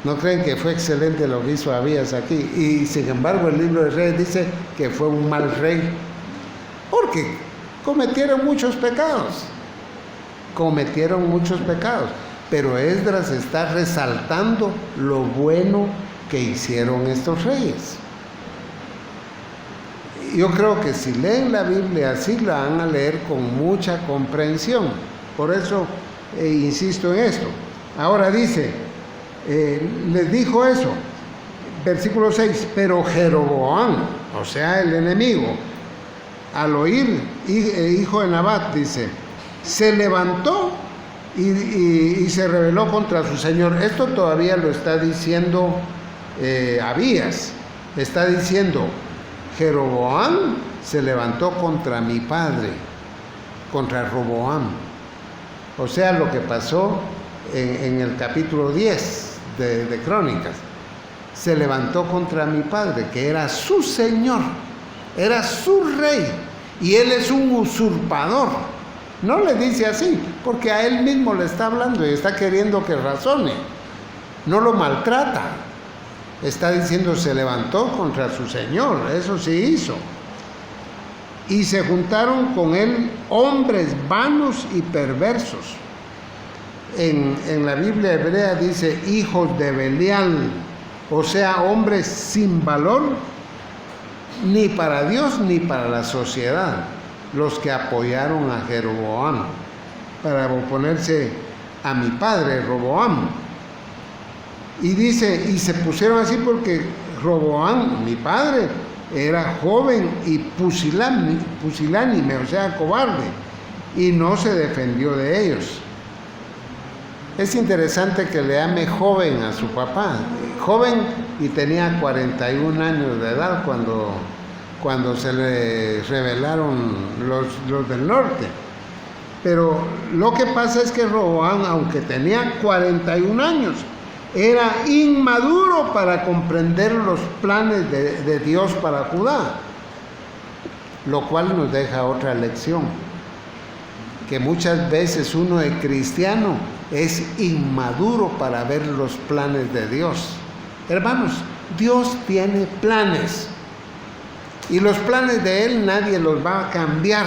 ¿No creen que fue excelente lo que hizo Abías aquí? Y sin embargo el libro de Reyes dice que fue un mal rey. Porque cometieron muchos pecados. Cometieron muchos pecados. Pero Esdras está resaltando lo bueno que hicieron estos reyes. Yo creo que si leen la Biblia así, la van a leer con mucha comprensión. Por eso insisto en esto. Ahora dice, les dijo eso, versículo 6, pero Jeroboam, o sea, el enemigo, al oír, hijo de Nabat, dice, se levantó y se rebeló contra su señor. Esto todavía lo está diciendo Abías. Está diciendo, Jeroboam se levantó contra mi padre, contra Roboam. O sea, lo que pasó en el capítulo 10 de Crónicas. Se levantó contra mi padre, que era su señor, era su rey, y él es un usurpador. No le dice así, porque a él mismo le está hablando y está queriendo que razone. No lo maltrata. Está diciendo, se levantó contra su señor, eso sí hizo. Y se juntaron con él hombres vanos y perversos. En la Biblia hebrea dice hijos de Belial, o sea, hombres sin valor, ni para Dios ni para la sociedad, los que apoyaron a Jeroboam para oponerse a mi padre Roboam. Y dice, y se pusieron así porque Roboam, mi padre, era joven y pusilánime, o sea, cobarde, y no se defendió de ellos. Es interesante que le llame joven a su papá, joven, y tenía 41 años de edad cuando se le rebelaron los del norte. Pero lo que pasa es que Roboam, aunque tenía 41 años, era inmaduro para comprender los planes de Dios para Judá, lo cual nos deja otra lección, que muchas veces uno de cristiano es inmaduro para ver los planes de Dios. Hermanos, Dios tiene planes y los planes de Él nadie los va a cambiar.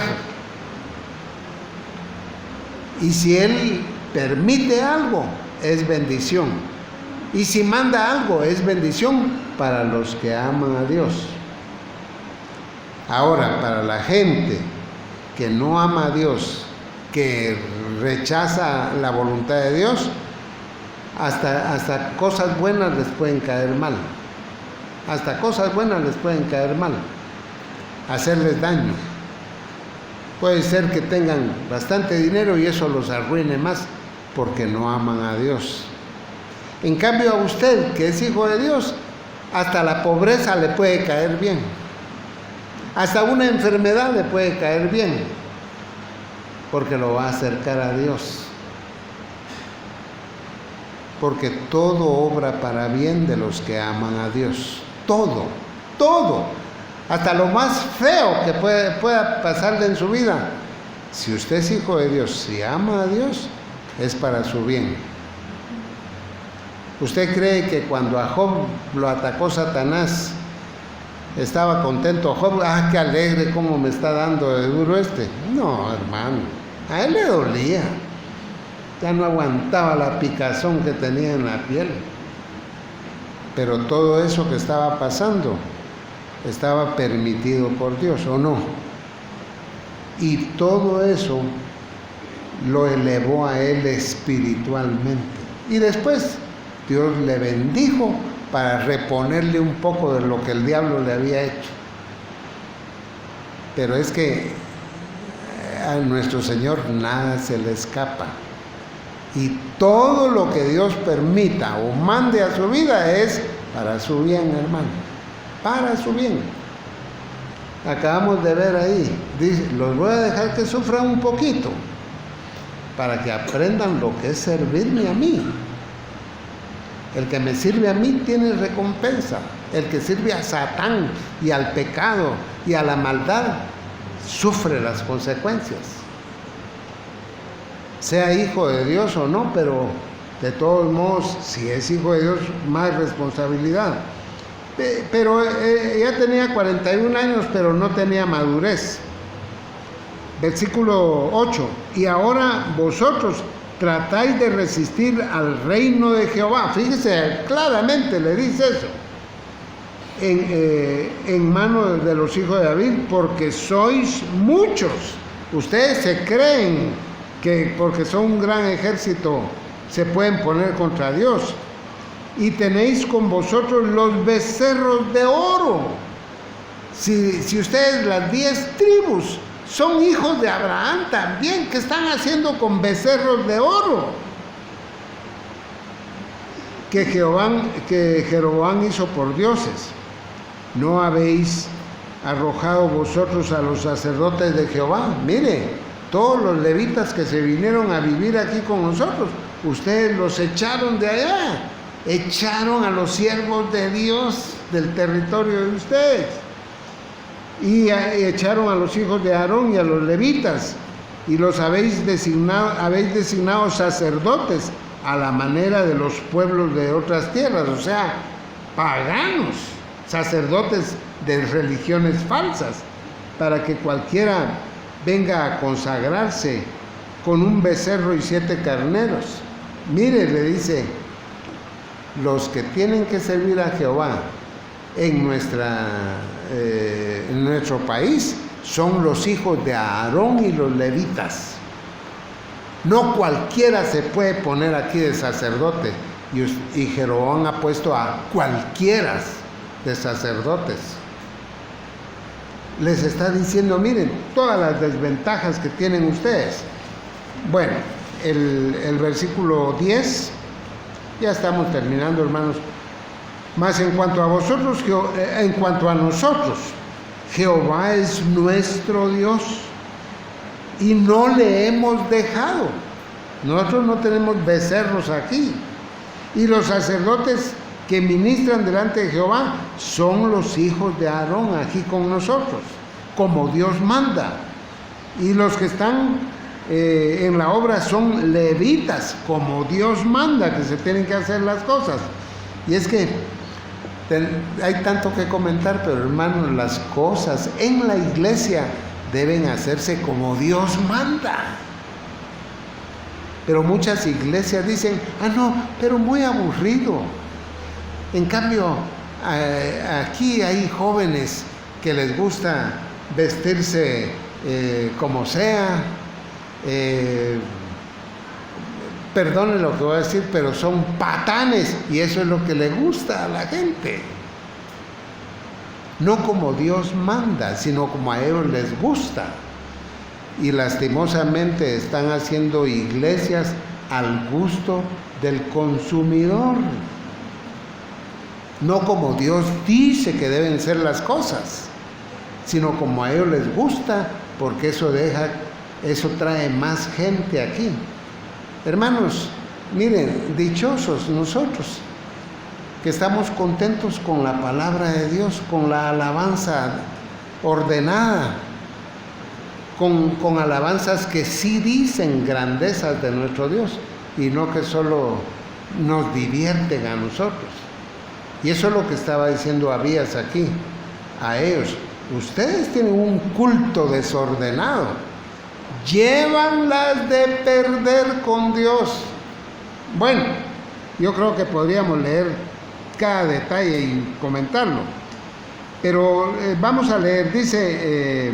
Y si Él permite algo, es bendición. Y si manda algo, es bendición para los que aman a Dios. Ahora, para la gente que no ama a Dios, que rechaza la voluntad de Dios, hasta cosas buenas les pueden caer mal. Hasta cosas buenas les pueden caer mal, hacerles daño. Puede ser que tengan bastante dinero y eso los arruine más porque no aman a Dios. En cambio, a usted, que es hijo de Dios, hasta la pobreza le puede caer bien. Hasta una enfermedad le puede caer bien, porque lo va a acercar a Dios. Porque todo obra para bien de los que aman a Dios. Todo, todo. Hasta lo más feo que pueda pasarle en su vida. Si usted es hijo de Dios, si ama a Dios, es para su bien. ¿Usted cree que cuando a Job lo atacó Satanás, estaba contento Job? ¡Ah, qué alegre, cómo me está dando de duro este! No, hermano, a él le dolía. Ya no aguantaba la picazón que tenía en la piel. Pero todo eso que estaba pasando estaba permitido por Dios, ¿o no? Y todo eso lo elevó a él espiritualmente. Y después Dios le bendijo para reponerle un poco de lo que el diablo le había hecho. Pero es que a nuestro Señor nada se le escapa. Y todo lo que Dios permita o mande a su vida es para su bien, hermano. Para su bien. Acabamos de ver ahí, dice, los voy a dejar que sufran un poquito para que aprendan lo que es servirme a mí. El que me sirve a mí tiene recompensa. El que sirve a Satán y al pecado y a la maldad sufre las consecuencias. Sea hijo de Dios o no, pero de todos modos, si es hijo de Dios, más responsabilidad. Pero ya tenía 41 años, pero no tenía madurez. Versículo 8. Y ahora vosotros tratáis de resistir al reino de Jehová. Fíjese, claramente le dice eso. En manos de los hijos de David, porque sois muchos. Ustedes se creen que porque son un gran ejército se pueden poner contra Dios. Y tenéis con vosotros los becerros de oro. Si ustedes, las 10 tribus, son hijos de Abraham también, ¿qué están haciendo con becerros de oro? Que Jeroboam hizo por dioses. ¿No habéis arrojado vosotros a los sacerdotes de Jehová? Mire, todos los levitas que se vinieron a vivir aquí con nosotros, ustedes los echaron de allá. Echaron a los siervos de Dios del territorio de ustedes. Y echaron a los hijos de Aarón y a los levitas, y los habéis designado sacerdotes a la manera de los pueblos de otras tierras, o sea, paganos, sacerdotes de religiones falsas, para que cualquiera venga a consagrarse con un becerro y 7 carneros. Mire, le dice, los que tienen que servir a Jehová en nuestro país son los hijos de Aarón y los levitas. No cualquiera se puede poner aquí de sacerdote, y Jeroboam ha puesto a cualquiera de sacerdotes. Les está diciendo, miren, todas las desventajas que tienen ustedes. Bueno, el versículo 10, ya estamos terminando, hermanos. Mas en cuanto a vosotros, en cuanto a nosotros, Jehová es nuestro Dios y no le hemos dejado. Nosotros no tenemos becerros aquí. Y los sacerdotes que ministran delante de Jehová son los hijos de Aarón aquí con nosotros, como Dios manda. Y los que están en la obra son levitas, como Dios manda, que se tienen que hacer las cosas. Y es que hay tanto que comentar, pero hermanos, las cosas en la iglesia deben hacerse como Dios manda. Pero muchas iglesias dicen, no, pero muy aburrido. En cambio, aquí hay jóvenes que les gusta vestirse como sea. Perdone lo que voy a decir, pero son patanes, y eso es lo que le gusta a la gente. No como Dios manda, sino como a ellos les gusta. Y lastimosamente están haciendo iglesias al gusto del consumidor. No como Dios dice que deben ser las cosas, sino como a ellos les gusta, porque eso trae más gente aquí. Hermanos, miren, dichosos nosotros que estamos contentos con la palabra de Dios, con la alabanza ordenada, con alabanzas que sí dicen grandezas de nuestro Dios, y no que solo nos divierten a nosotros. Y eso es lo que estaba diciendo Abías aquí, a ellos. Ustedes tienen un culto desordenado, llevan las de perder con Dios. Bueno, yo creo que podríamos leer cada detalle y comentarlo, pero vamos a leer, dice,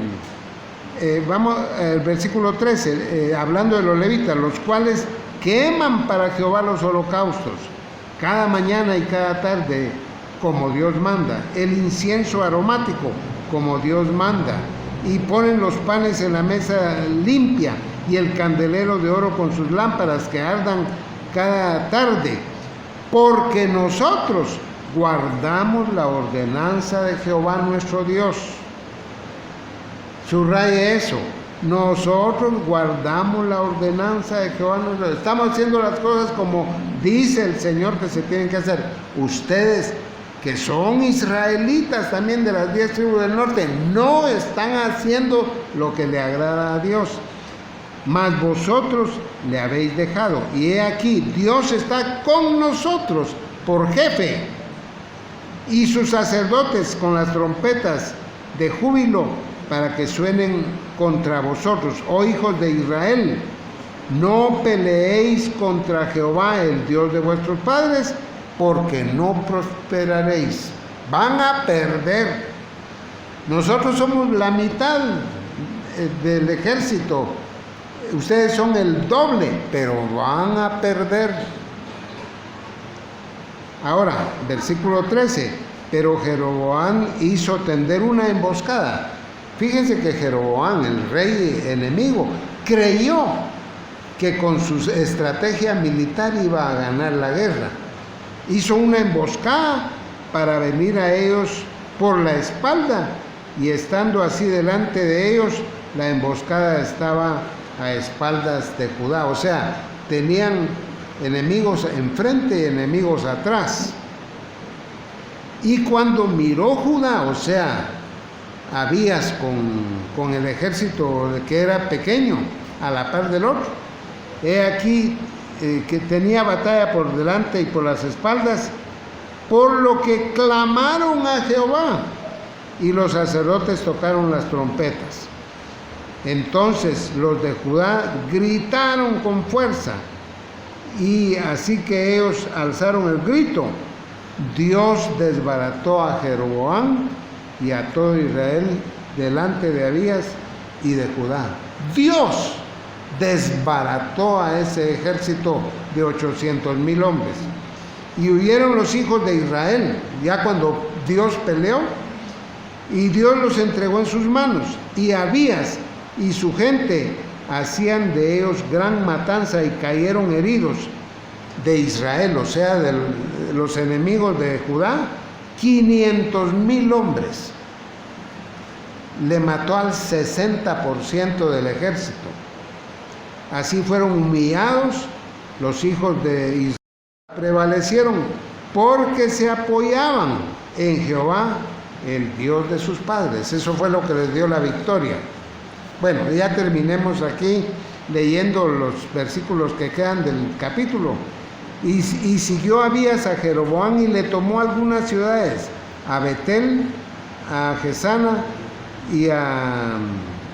vamos al versículo 13, hablando de los levitas, los cuales queman para Jehová los holocaustos, cada mañana y cada tarde, como Dios manda, el incienso aromático, como Dios manda, y ponen los panes en la mesa limpia, y el candelero de oro con sus lámparas que ardan cada tarde, porque nosotros guardamos la ordenanza de Jehová nuestro Dios. Subraye eso. Nosotros guardamos la ordenanza de Jehová nuestro Dios. Estamos haciendo las cosas como dice el Señor que se tienen que hacer. Ustedes, que son israelitas también de las 10 tribus del norte, no están haciendo lo que le agrada a Dios. Mas vosotros le habéis dejado. Y he aquí, Dios está con nosotros por jefe, y sus sacerdotes con las trompetas de júbilo para que suenen contra vosotros, oh hijos de Israel. No peleéis contra Jehová, el Dios de vuestros padres, porque no prosperaréis. Van a perder. Nosotros somos la mitad del ejército. Ustedes son el doble, pero van a perder. Ahora, versículo 13. Pero Jeroboam hizo tender una emboscada. Fíjense que Jeroboam, el rey enemigo, creyó que con su estrategia militar iba a ganar la guerra. Hizo una emboscada para venir a ellos por la espalda, y estando así delante de ellos, la emboscada estaba a espaldas de Judá. O sea, tenían enemigos enfrente y enemigos atrás. Y cuando miró Judá, o sea, Abías con el ejército que era pequeño, a la par del otro, he aquí que tenía batalla por delante y por las espaldas, por lo que clamaron a Jehová, y los sacerdotes tocaron las trompetas. Entonces los de Judá gritaron con fuerza, y así que ellos alzaron el grito, Dios desbarató a Jeroboam y a todo Israel delante de Abías y de Judá. Dios desbarató a ese ejército de 800,000 hombres. Y huyeron los hijos de Israel, ya cuando Dios peleó, y Dios los entregó en sus manos. Y Abías y su gente hacían de ellos gran matanza, y cayeron heridos de Israel, o sea, de los enemigos de Judá, 500,000 hombres. Le mató al 60% del ejército. Así fueron humillados los hijos de Israel. Prevalecieron porque se apoyaban en Jehová, el Dios de sus padres. Eso fue lo que les dio la victoria. Bueno, ya terminemos aquí leyendo los versículos que quedan del capítulo. Y siguió Abías a Jeroboam y le tomó algunas ciudades, a Betel, a Gesana y a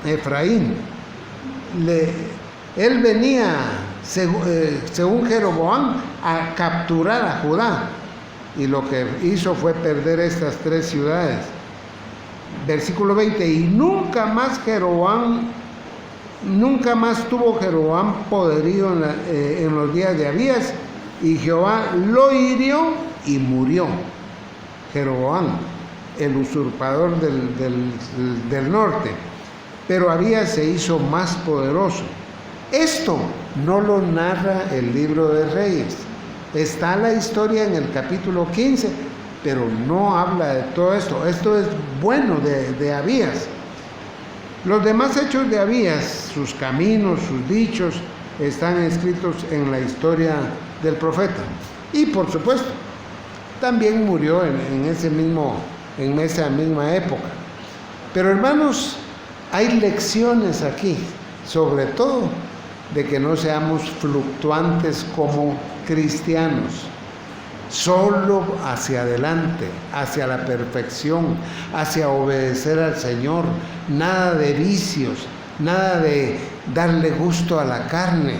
Efraín. Él venía, según Jeroboam, a capturar a Judá, y lo que hizo fue perder estas 3 ciudades. Versículo 20, y nunca más tuvo Jeroboam poderío en los días de Abías, y Jehová lo hirió y murió. Jeroboam, el usurpador del norte. Pero Abías se hizo más poderoso. Esto no lo narra el libro de Reyes. Está la historia en el capítulo 15, pero no habla de todo esto. Esto es bueno de Abías. Los demás hechos de Abías, sus caminos, sus dichos, están escritos en la historia del profeta. Y por supuesto, también murió en esa misma época. Pero hermanos, hay lecciones aquí, sobre todo de que no seamos fluctuantes como cristianos, solo hacia adelante, hacia la perfección, hacia obedecer al Señor, nada de vicios, nada de darle gusto a la carne.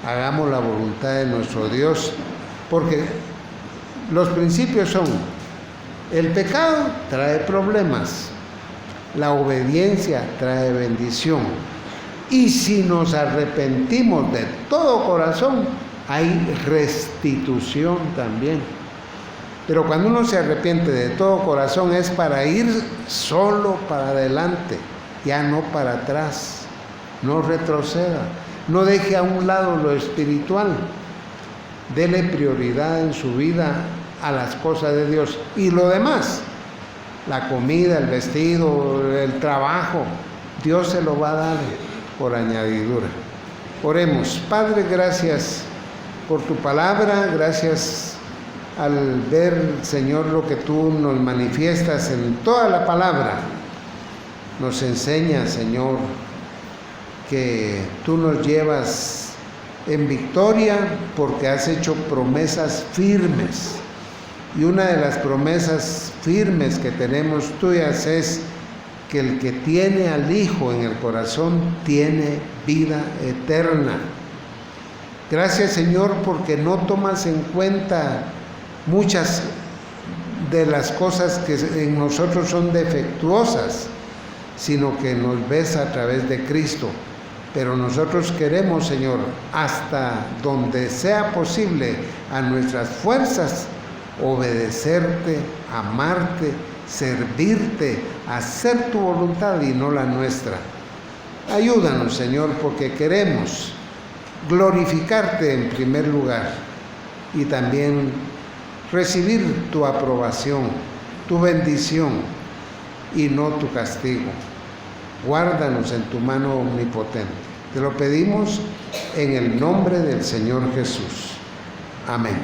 Hagamos la voluntad de nuestro Dios, porque los principios son: el pecado trae problemas, la obediencia trae bendición, y si nos arrepentimos de todo corazón, hay restitución también. Pero cuando uno se arrepiente de todo corazón es para ir solo para adelante, ya no para atrás. No retroceda, no deje a un lado lo espiritual. Dele prioridad en su vida a las cosas de Dios. Y lo demás, la comida, el vestido, el trabajo, Dios se lo va a dar por añadidura. Oremos. Padre, gracias por tu palabra, gracias al ver, Señor, lo que tú nos manifiestas en toda la palabra. Nos enseña, Señor, que tú nos llevas en victoria porque has hecho promesas firmes. Y una de las promesas firmes que tenemos tuyas es que el que tiene al Hijo en el corazón tiene vida eterna. Gracias, Señor, porque no tomas en cuenta muchas de las cosas que en nosotros son defectuosas, sino que nos ves a través de Cristo. Pero nosotros queremos, Señor, hasta donde sea posible, a nuestras fuerzas, obedecerte, amarte, servirte, hacer tu voluntad y no la nuestra. Ayúdanos, Señor, porque queremos glorificarte en primer lugar y también recibir tu aprobación, tu bendición y no tu castigo. Guárdanos en tu mano omnipotente. Te lo pedimos en el nombre del Señor Jesús. Amén.